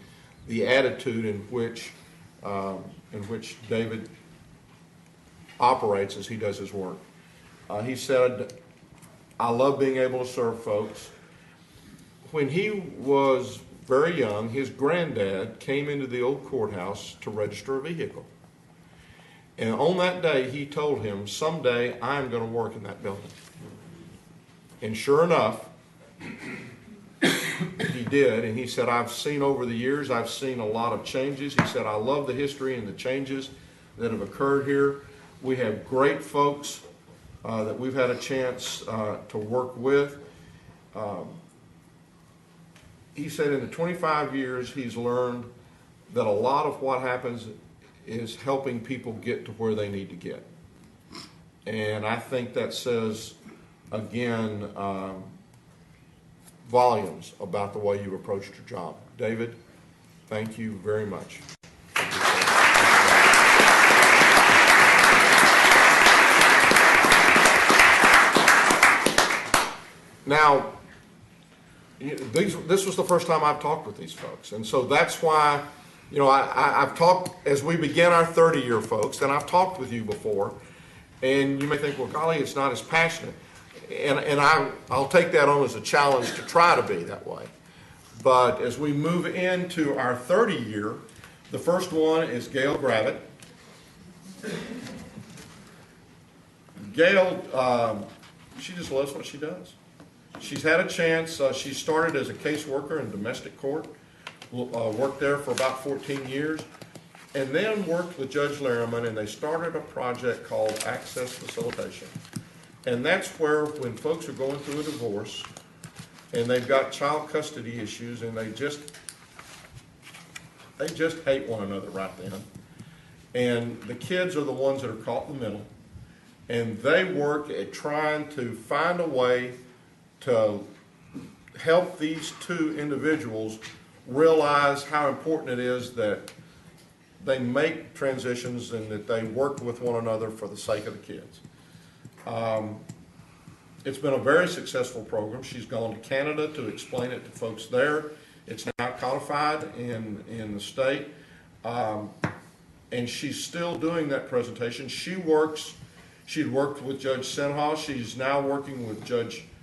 the attitude in which David operates as he does his work. He said, I love being able to serve folks. When he was very young, his granddad came into the old courthouse to register a vehicle. And on that day, he told him, someday I'm going to work in that building. And sure enough, he did. And he said, I've seen over the years, I've seen a lot of changes. He said, I love the history and the changes that have occurred here. We have great folks that we've had a chance to work with. He said in the 25 years he's learned that a lot of what happens is helping people get to where they need to get. And I think that says, again, volumes about the way you approached your job. David, thank you very much. Now, this was the first time I've talked with these folks, and so that's why, I've talked, as we begin our 30-year folks, and I've talked with you before, and you may think, well, golly, it's not as passionate, and I'll take that on as a challenge to try to be that way. But as we move into our 30-year, the first one is Gail Gravitt. Gail, she just loves what she does. She's had a chance. She started as a caseworker in domestic court. worked there for about 14 years, and then worked with Judge Larriman, and they started a project called Access Facilitation. And that's where, when folks are going through a divorce, and they've got child custody issues, and they just hate one another right then. And the kids are the ones that are caught in the middle, and they work at trying to find a way to help these two individuals realize how important it is that they make transitions and that they work with one another for the sake of the kids. It's been a very successful program. She's gone to Canada to explain it to folks there. It's now codified in the state. And she's still doing that presentation. She'd worked with Judge Sinha. She's now working with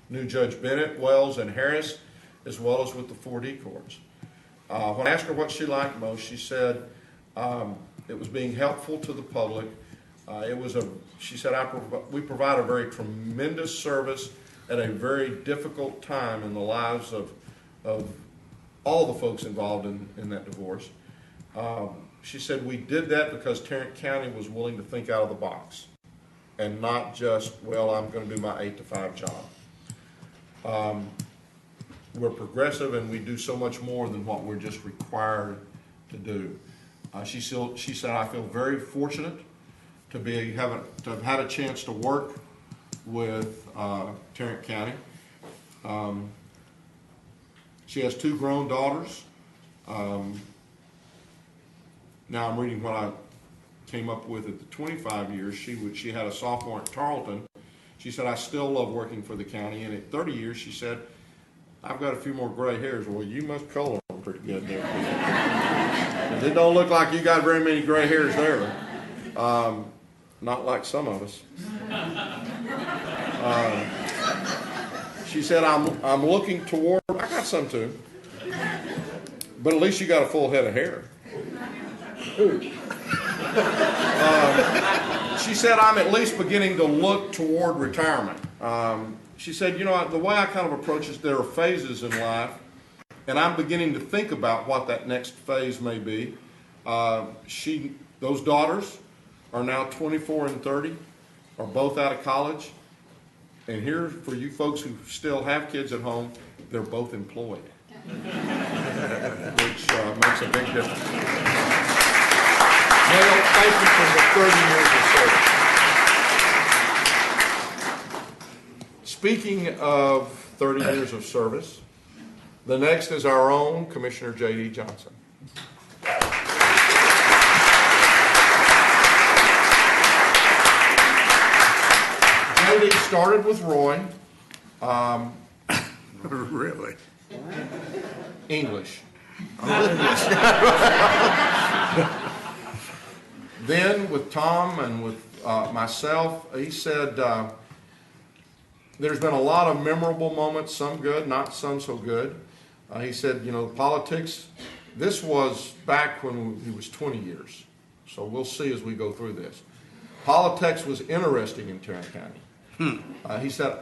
new Judge Bennett, Wells, and Harris, as well as with the 4D courts. When I asked her what she liked most, she said it was being helpful to the public. She said, we provide a very tremendous service at a very difficult time in the lives of all the folks involved in that divorce. She said, we did that because Tarrant County was willing to think out of the box and not just, well, I'm going to do my 8 to 5 job. We're progressive and we do so much more than what we're just required to do. She said, I feel very fortunate to have had a chance to work with Tarrant County. She has 2 grown daughters. Now I'm reading what I came up with at the 25 years. She had a sophomore at Tarleton. She said, I still love working for the county. And at 30 years, she said, I've got a few more gray hairs. Well, you must color them pretty good there. It don't look like you got very many gray hairs there. Not like some of us. She said, I'm looking toward, I got some too, but at least you got a full head of hair. She said, I'm at least beginning to look toward retirement. She said, the way I kind of approach it, there are phases in life, and I'm beginning to think about what that next phase may be. Those daughters are now 24 and 30, are both out of college. And here, for you folks who still have kids at home, they're both employed, which makes a big difference. Neil, thank you for the 30 years of service. Speaking of 30 years of service, the next is our own Commissioner J.D. Johnson. J.D. started with Roy. Really? English. Then with Tom and with myself, he said, there's been a lot of memorable moments, some good, not some so good. He said, politics, this was back when he was 20 years. So we'll see as we go through this. Politics was interesting in Tarrant County. He said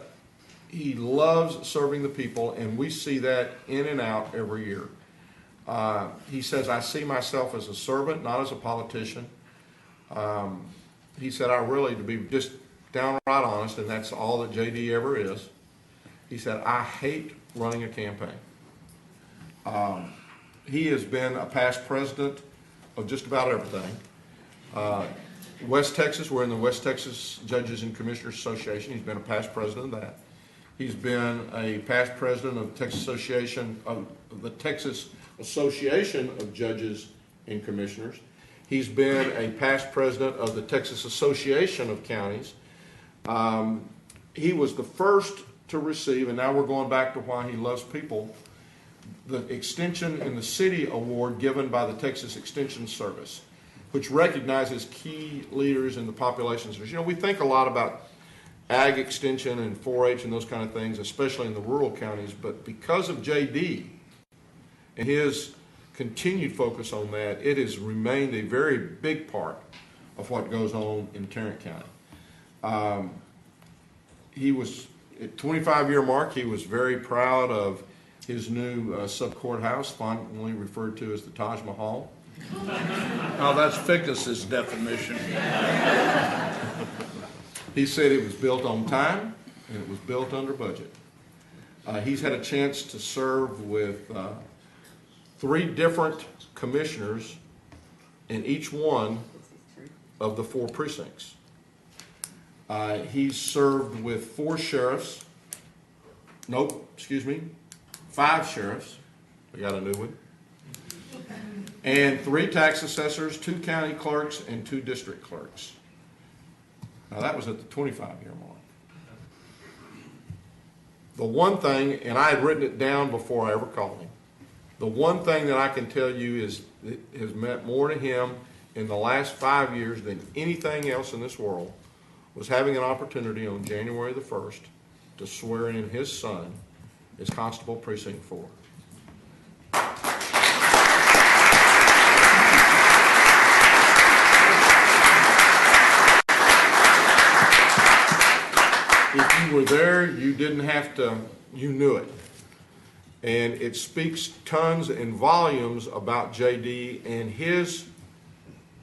he loves serving the people, and we see that in and out every year. He says, I see myself as a servant, not as a politician. He said, to be just downright honest, and that's all that JD ever is. He said, I hate running a campaign. He has been a past president of just about everything. West Texas, we're in the West Texas Judges and Commissioners Association. He's been a past president of that. He's been a past president of the Texas Association of Judges and Commissioners. He's been a past president of the Texas Association of Counties. He was the first to receive, and now we're going back to why he loves people, the Extension in the City Award given by the Texas Extension Service, which recognizes key leaders in the populations. We think a lot about ag extension and 4-H and those kind of things, especially in the rural counties, but because of JD and his continued focus on that, it has remained a very big part of what goes on in Tarrant County. He was, at 25-year mark, he was very proud of his new sub-courthouse, fondly referred to as the Taj Mahal. Oh, that's Fickus's definition. He said it was built on time and it was built under budget. He's had a chance to serve with 3 different commissioners in each one of the 4 precincts. He's served with 5 sheriffs. We got a new one. And 3 tax assessors, 2 county clerks, and 2 district clerks. Now that was at the 25-year mark. The one thing, and I had written it down before I ever called him, the one thing that I can tell you is it has meant more to him in the last 5 years than anything else in this world was having an opportunity on January the 1st to swear in his son as Constable Precinct 4. If you were there, you didn't have to, you knew it. And it speaks tons and volumes about JD and his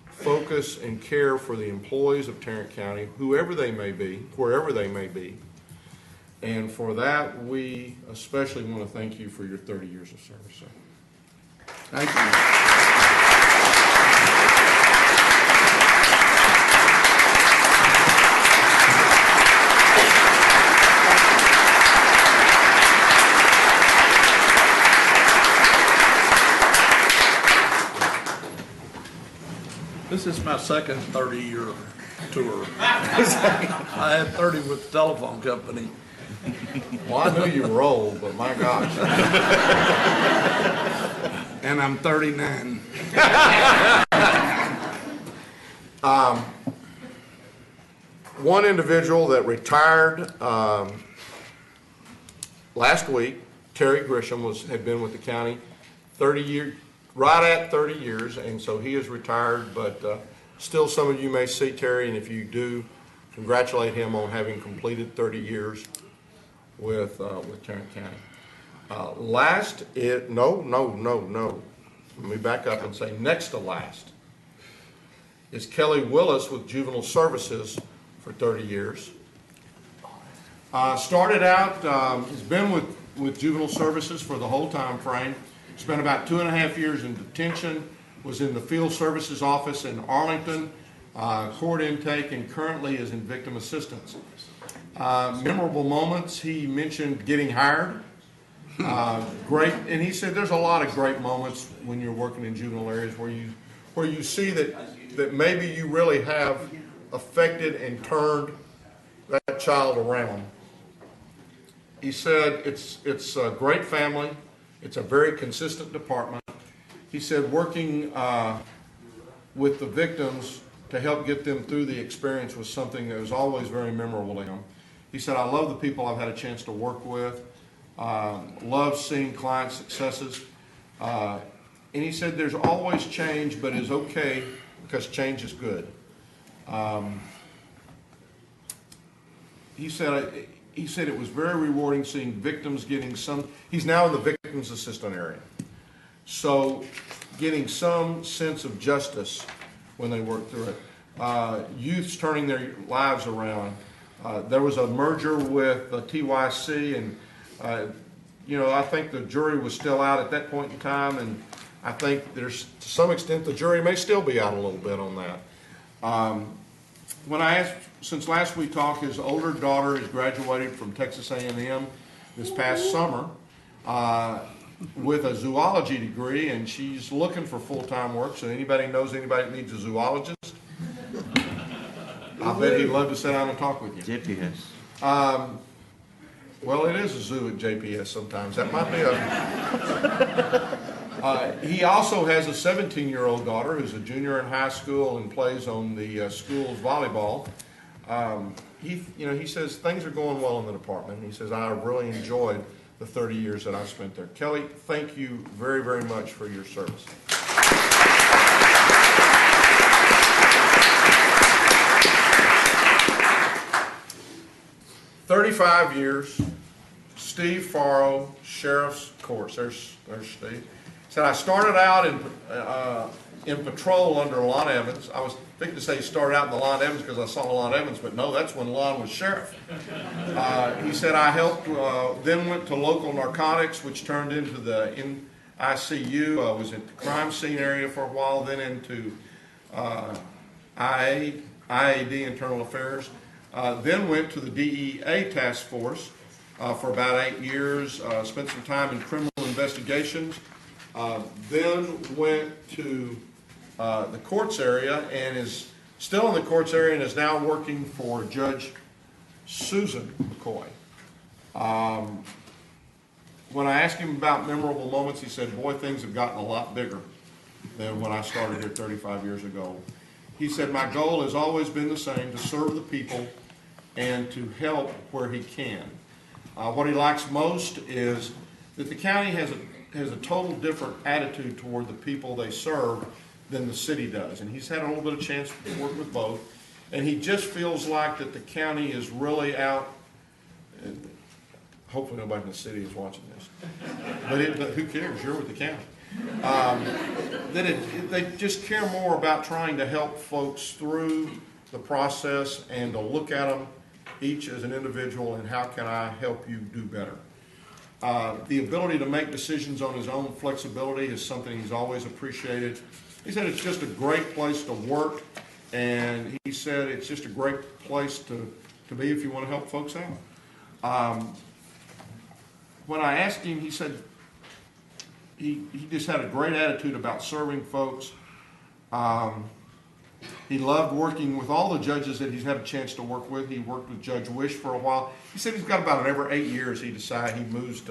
focus and care for the employees of Tarrant County, whoever they may be, wherever they may be. And for that, we especially want to thank you for your 30 years of service, sir. Thank you. This is my second 30-year tour. I had 30 with the telephone company. Well, I knew you were old, but my gosh. And I'm 39. One individual that retired last week, Terry Grisham, had been with the county 30 years, right at 30 years, and so he is retired, but still some of you may see Terry, and if you do, congratulate him on having completed 30 years with Tarrant County. No. Let me back up and say next to last is Kelly Willis with Juvenile Services for 30 years. Started out, has been with Juvenile Services for the whole time frame. Spent about 2.5 years in detention, was in the field services office in Arlington, court intake, and currently is in victim assistance. Memorable moments, he mentioned getting hired. Great, and he said there's a lot of great moments when you're working in juvenile areas where you see that maybe you really have affected and turned that child around. He said it's a great family. It's a very consistent department. He said working with the victims to help get them through the experience was something that was always very memorable to him. He said, I love the people I've had a chance to work with, love seeing client successes. And he said there's always change, but it's okay because change is good. He said it was very rewarding seeing victims getting some, he's now in the victims assistant area. So getting some sense of justice when they work through it. Youths turning their lives around. There was a merger with TYC and, I think the jury was still out at that point in time, and I think there's, to some extent, the jury may still be out a little bit on that. When I asked, since last we talked, his older daughter has graduated from Texas A&M this past summer with a zoology degree, and she's looking for full-time work, so anybody knows anybody that needs a zoologist, I bet he'd love to sit down and talk with you. JPS. Well, it is a zoo at JPS sometimes. That might be a... he also has a 17-year-old daughter who's a junior in high school and plays on the school's volleyball. He says things are going well in the department. He says, I really enjoyed the 30 years that I've spent there. Kelly, thank you very, very much for your service. $35 years, Steve Farrow, Sheriff's Courts. There's Steve. Said, I started out in patrol under Lon Evans. I was thinking to say he started out in the Lon Evans because I saw Lon Evans, but no, that's when Lon was sheriff. He said, I helped, then went to local narcotics, which turned into the ICU. I was at the crime scene area for a while, then into IAD, Internal Affairs. Then went to the DEA task force for about 8 years, spent some time in criminal investigations, then went to the courts area and is still in the courts area and is now working for Judge Susan McCoy. When I asked him about memorable moments, he said, boy, things have gotten a lot bigger than when I started here 35 years ago. He said, my goal has always been the same, to serve the people and to help where he can. What he likes most is that the county has a total different attitude toward the people they serve than the city does. And he's had a little bit of chance to work with both. And he just feels like that the county is really out. Hopefully nobody in the city is watching this. But who cares? You're with the county. They just care more about trying to help folks through the process and to look at them each as an individual and how can I help you do better. The ability to make decisions on his own flexibility is something he's always appreciated. He said it's just a great place to work, and he said it's just a great place to be if you want to help folks out. When I asked him, he said he just had a great attitude about serving folks. He loved working with all the judges that he's had a chance to work with. He worked with Judge Wish for a while. He said he's got about every 8 years he decides he moves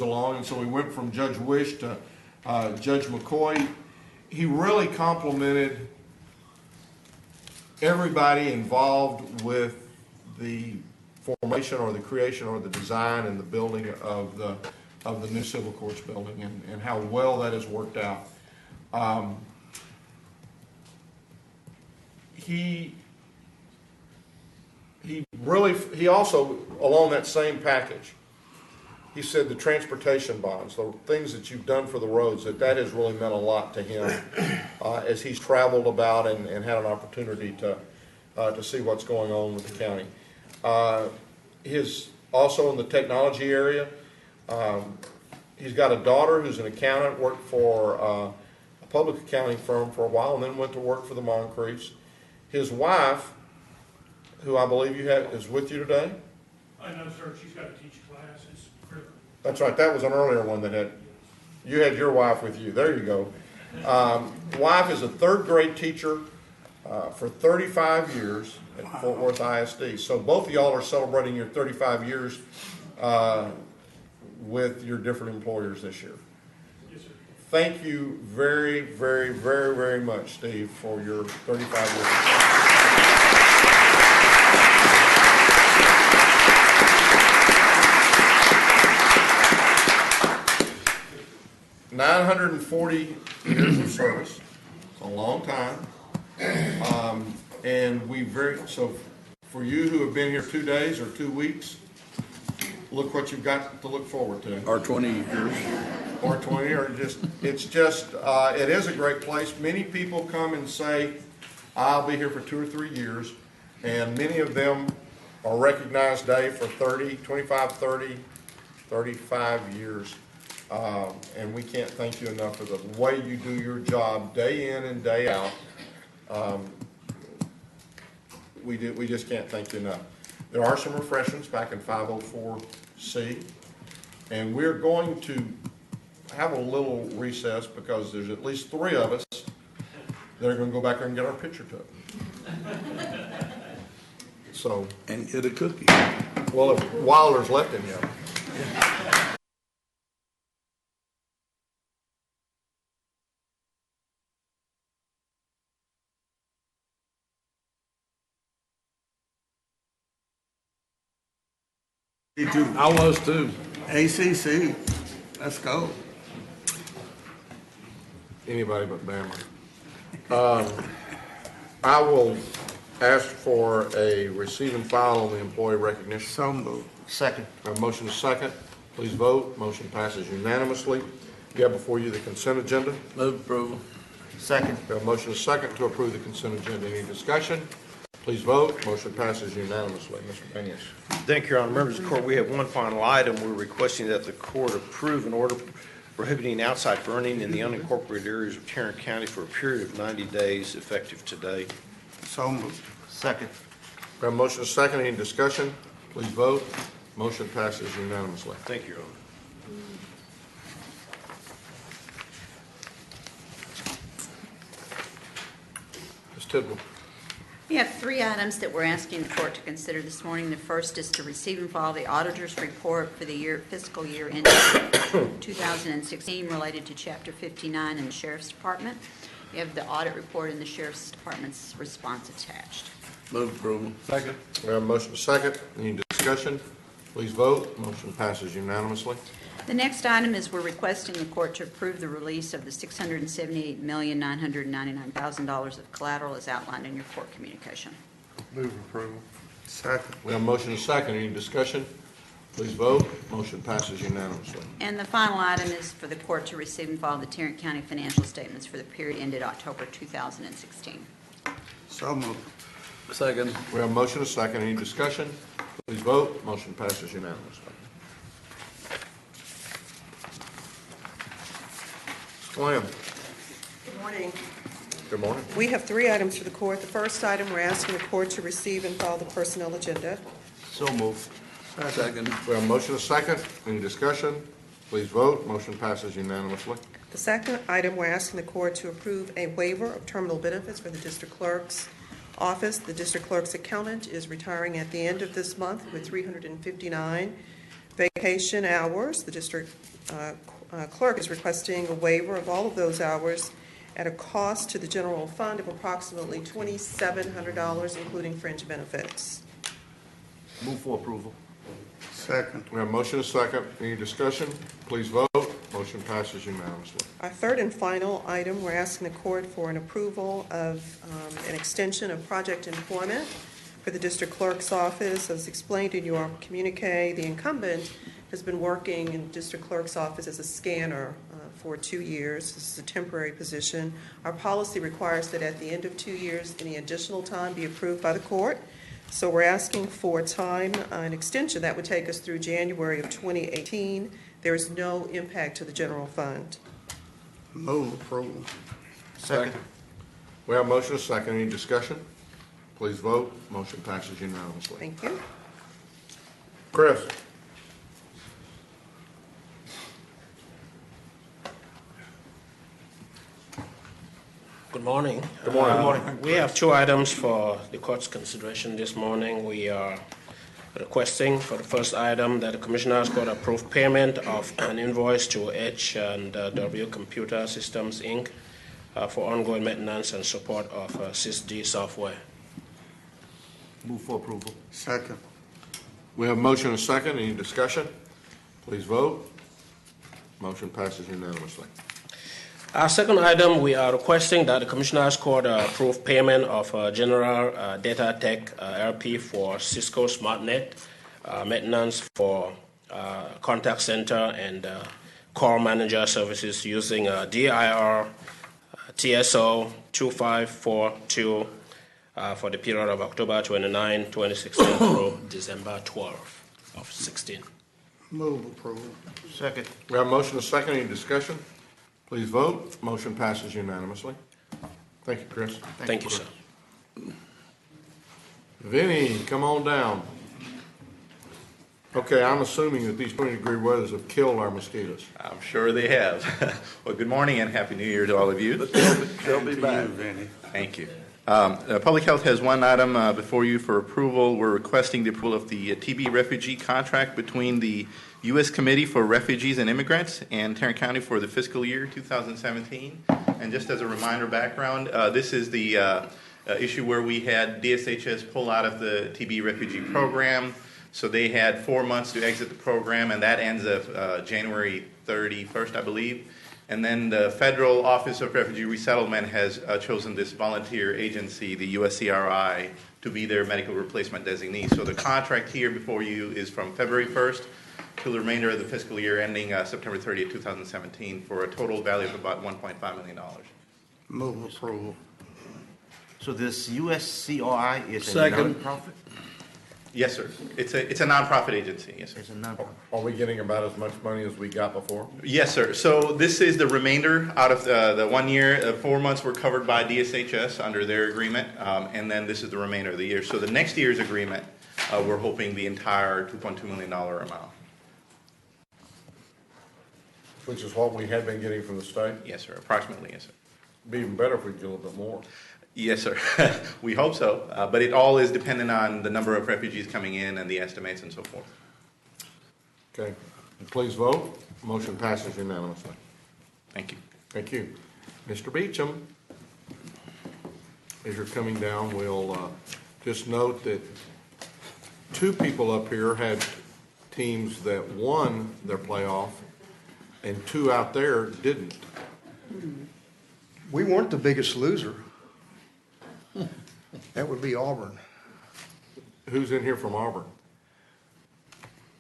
along. And so he went from Judge Wish to Judge McCoy. He really complimented everybody involved with the formation or the creation or the design and the building of the new civil courts building and how well that has worked out. He also, along that same package, he said the transportation bonds, the things that you've done for the roads, that has really meant a lot to him as he's traveled about and had an opportunity to see what's going on with the county. Also in the technology area, he's got a daughter who's an accountant, worked for a public accounting firm for a while, and then went to work for the Moncriefs. His wife, who I believe is with you today? No, sir. She's got to teach a class. It's critical. That's right. That was an earlier one that you had your wife with you. There you go. Wife is a third grade teacher for 35 years at Fort Worth ISD. So both of y'all are celebrating your 35 years with your different employers this year. Yes, sir. Thank you very, very, very, very much, Steve, for your 35 years. 940 years of service. It's a long time. So for you who have been here 2 days or 2 weeks, look what you've got to look forward to. Or 20 years. Or 20, or it is a great place. Many people come and say, I'll be here for 2 or 3 years, and many of them are recognized today for 30, 25, 30, 35 years. And we can't thank you enough for the way you do your job day in and day out. We just can't thank you enough. There are some refreshments back in 504C, and we're going to have a little recess because there's at least 3 of us that are going to go back there and get our picture took. So, And get a cookie. well, while there's left in you. I was too. ACC. Let's go. Anybody but Bammer. I will ask for a receive and file on the employee recognition. So moved. Second. We have a motion is second. Please vote. Motion passes unanimously. You have before you the consent agenda. Move approval. Second. We have a motion is second to approve the consent agenda. Any discussion? Please vote. Motion passes unanimously. Mr. Benius. Thank you, Your Honor. Members of the court, we have one final item. We're requesting that the court approve an order prohibiting outside burning in the unincorporated areas of Tarrant County for a period of 90 days effective today. So moved. Second. We have a motion is second. Any discussion? Please vote. Motion passes unanimously. Thank you, Your Honor. Ms. Tidwell. We have three items that we're asking the court to consider this morning. The first is to receive and file the auditor's report for the fiscal year ending 2016 related to Chapter 59 in the Sheriff's Department. We have the audit report in the Sheriff's Department's response attached. Move approval. Second. We have a motion is second. Any discussion? Please vote. Motion passes unanimously. The next item is we're requesting the court to approve the release of the $678,999,000 of collateral as outlined in your court communication. Move approval. Second. We have a motion is second. Any discussion? Please vote. Motion passes unanimously. And the final item is for the court to receive and file the Tarrant County financial statements for the period ended October 2016. So moved. Second. We have a motion is second. Any discussion? Please vote. Motion passes unanimously. Glam. Good morning. Good morning. We have three items for the court. The first item, we're asking the court to receive and file the personnel agenda. So moved. Second. We have a motion is second. Any discussion? Please vote. Motion passes unanimously. The second item, we're asking the court to approve a waiver of terminal benefits for the district clerk's office. The district clerk's accountant is retiring at the end of this month with 359 vacation hours. The district clerk is requesting a waiver of all of those hours at a cost to the general fund of approximately $2,700, including fringe benefits. Move for approval. Second. We have a motion is second. Any discussion? Please vote. Motion passes unanimously. Our third and final item, we're asking the court for an approval of an extension of project employment for the district clerk's office. As explained in your communique, the incumbent has been working in the district clerk's office as a scanner for 2 years. This is a temporary position. Our policy requires that at the end of 2 years, any additional time be approved by the court. So we're asking for time, an extension that would take us through January of 2018. There is no impact to the general fund. Move approval. Second. We have a motion is second. Any discussion? Please vote. Motion passes unanimously. Thank you. Chris. Good morning. Good morning. Good morning. We have two items for the court's consideration this morning. We are requesting for the first item that the Commissioners Court approve payment of an invoice to H&W Computer Systems, Inc. For ongoing maintenance and support of SysD software. Move for approval. Second. We have a motion and a second. Any discussion? Please vote. Motion passes unanimously. Our second item, we are requesting that the Commissioners Court approve payment of General Data Tech LP for Cisco SmartNet maintenance for contact center and call manager services using DIR TSO 2542 for the period of October 29, 2016 through December 12 of 16. Move approval. Second. We have a motion and a second. Any discussion? Please vote. Motion passes unanimously. Thank you, Chris. Thank you, sir. Vinny, come on down. Okay, I'm assuming that these 20-degree weathers have killed our mosquitoes. I'm sure they have. Well, good morning and Happy New Year to all of you. They'll be back. Thank you. Public Health has one item before you for approval. We're requesting the approval of the TB refugee contract between the U.S. Committee for Refugees and Immigrants and Tarrant County for the fiscal year 2017. And just as a reminder background, this is the issue where we had DSHS pull out of the TB refugee program. So they had 4 months to exit the program, and that ends of January 31st, I believe. And then the Federal Office of Refugee Resettlement has chosen this volunteer agency, the USCRI, to be their medical replacement designee. So the contract here before you is from February 1st to the remainder of the fiscal year ending September 30th, 2017, for a total value of about $1.5 million. Move approval. So this USCRI is a Second. nonprofit? Yes, sir. It's a nonprofit agency. Yes, sir. It's a nonprofit. Are we getting about as much money as we got before? Yes, sir. So this is the remainder out of the 1 year. 4 months were covered by DSHS under their agreement, and then this is the remainder of the year. So the next year's agreement, we're hoping the entire $2.2 million amount. Which is what we had been getting from the state? Yes, sir. Approximately, yes, sir. Be even better if we get a little bit more. Yes, sir. We hope so. But it all is dependent on the number of refugees coming in and the estimates and so forth. Okay, please vote. Motion passes unanimously. Thank you. Thank you. Mr. Beecham, as you're coming down, we'll just note that 2 people up here had teams that won their playoff, and 2 out there didn't. We weren't the biggest loser. That would be Auburn. Who's in here from Auburn?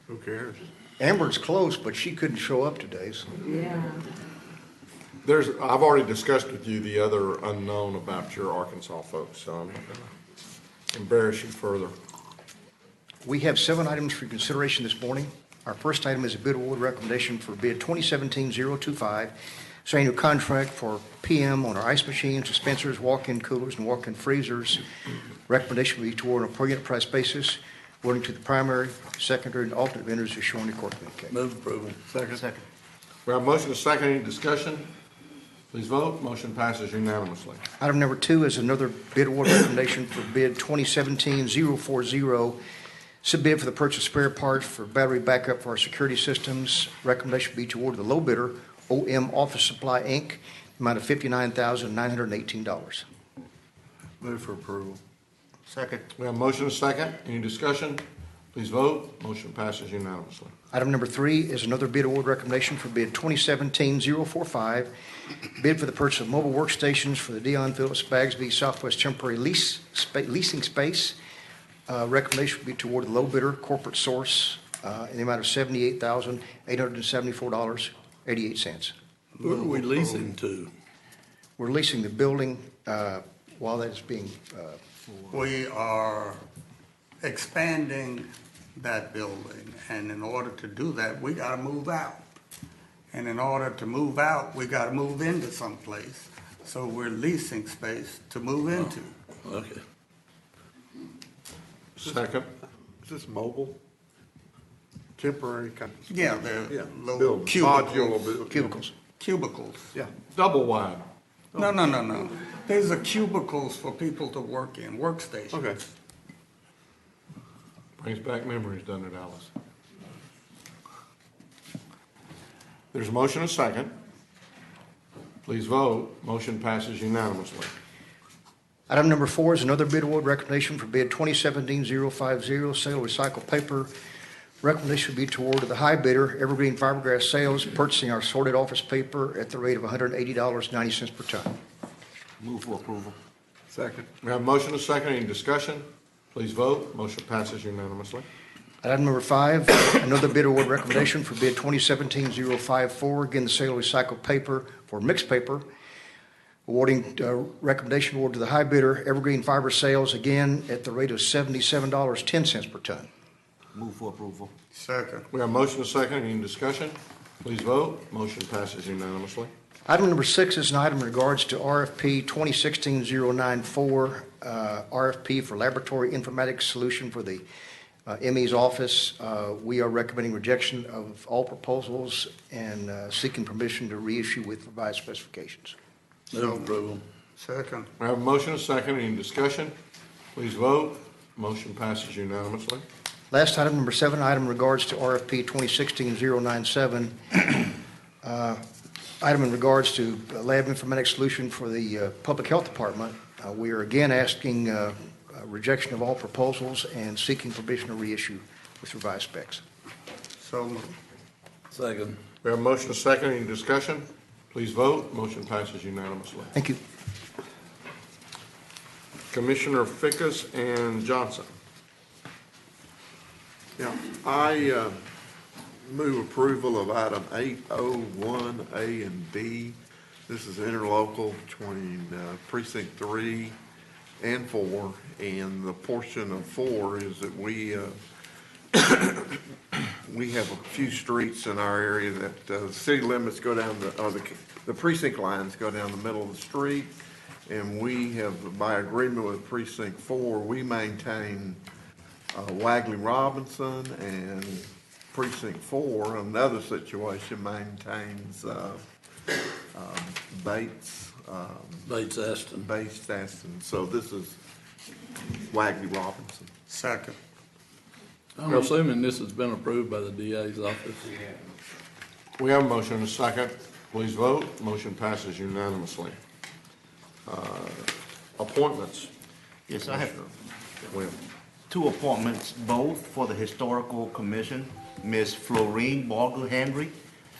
Who cares? Amber's close, but she couldn't show up today, so. Yeah. I've already discussed with you the other unknown about your Arkansas folks, so I'm not gonna embarrass you further. We have 7 items for consideration this morning. Our first item is a bid award recommendation for bid 2017-025, signing a contract for PM on our ice machines, dispensers, walk-in coolers, and walk-in freezers. Recommendation will be to award on a per unit price basis, awarding to the primary, secondary, and alternate vendors as shown in the court communique. Move approval. Second. We have a motion to second. Any discussion? Please vote. Motion passes unanimously. Item number 2 is another bid award recommendation for bid 2017-040, submit for the purchase of spare parts for battery backup for our security systems. Recommendation will be to award to the low bidder, OM Office Supply, Inc., amount of $59,918. Move for approval. Second. We have a motion to second. Any discussion? Please vote. Motion passes unanimously. Item number 3 is another bid award recommendation for bid 2017-045, bid for the purchase of mobile workstations for the Dion Phillips Bagsby Southwest Temporary Leasing Space. Recommendation would be to award the low bidder, Corporate Source, in the amount of $78,874.88. Who are we leasing to? We're leasing the building while that is being, We are expanding that building, and in order to do that, we gotta move out. And in order to move out, we gotta move into someplace. So we're leasing space to move into. Okay. Second. Is this mobile? Temporary kind of? Yeah, they're little Building. cubicles. cubicles. Cubicles. Yeah. Double wide. No. These are cubicles for people to work in, workstations. Okay. Brings back memories, doesn't it, Alice? There's a motion and a second. Please vote. Motion passes unanimously. Item number 4 is another bid award recommendation for bid 2017-050, sale of recycled paper. Recommendation would be to award to the high bidder, Evergreen Fiberglass Sales, purchasing our sorted office paper at the rate of $180.90 per ton. Move for approval. Second. We have a motion and a second. Any discussion? Please vote. Motion passes unanimously. Item number 5, another bid award recommendation for bid 2017-054, again, the sale of recycled paper for mixed paper. Awarding recommendation award to the high bidder, Evergreen Fiber Sales, again, at the rate of $77.10 per ton. Move for approval. Second. We have a motion and a second. Any discussion? Please vote. Motion passes unanimously. Item number 6 is an item in regards to RFP 2016-094, RFP for Laboratory Informatics Solution for the ME's office. We are recommending rejection of all proposals and seeking permission to reissue with revised specifications. Move approval. Second. We have a motion and a second. Any discussion? Please vote. Motion passes unanimously. Last item, number 7, item in regards to RFP 2016-097, item in regards to lab informatics solution for the Public Health Department. We are again asking rejection of all proposals and seeking permission to reissue with revised specs. So moved. Second. We have a motion and a second. Any discussion? Please vote. Motion passes unanimously. Thank you. Commissioner Fickus and Johnson. Yeah, I move approval of item 801A and B. This is interlocal between precinct 3 and 4, and the portion of 4 is that we we have a few streets in our area that the city limits go down the precinct lines go down the middle of the street, and we have, by agreement with precinct 4, we maintain Wagley Robinson, and precinct 4, another situation, maintains Bates. Bates Aston. Bates Aston. So this is Wagley Robinson. Second. I'm assuming this has been approved by the DA's office. We have a motion and a second. Please vote. Motion passes unanimously. Appointments. Yes, I have Win. 2 appointments, both for the Historical Commission, Ms. Florine Bargle-Henry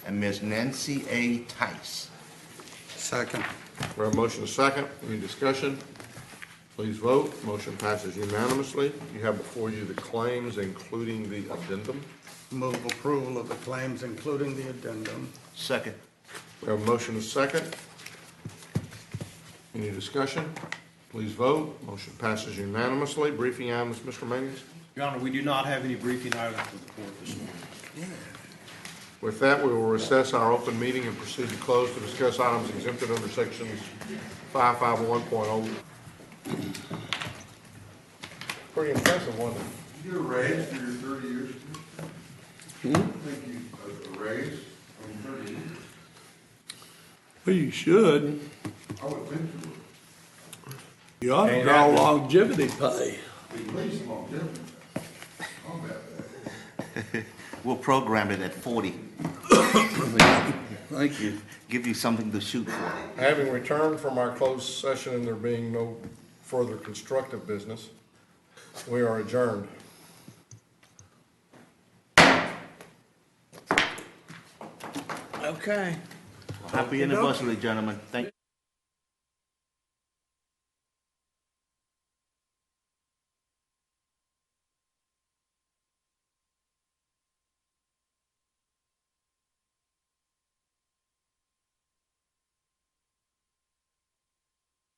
and Ms. Nancy A. Tice. Second. We have a motion and a second. Any discussion? Please vote. Motion passes unanimously. You have before you the claims, including the addendum. Move approval of the claims, including the addendum. Second. We have a motion and a second. Any discussion? Please vote. Motion passes unanimously. Briefing items, Mr. Mangus. Your Honor, we do not have any briefing items for the court this morning. With that, we will recess our open meeting and proceed to close to discuss items exempted under sections 551.0. Pretty impressive, wasn't it? Did you get a raise for your 30 years? I think you, a raise on 30 years? Well, you should. I would think you would. You ought to draw longevity pay. At least longevity. I'll bet that. We'll program it at 40. Thank you. Give you something to shoot for. Having returned from our closed session and there being no further constructive business, we are adjourned. Okay. Happy anniversary, gentlemen. Thank you.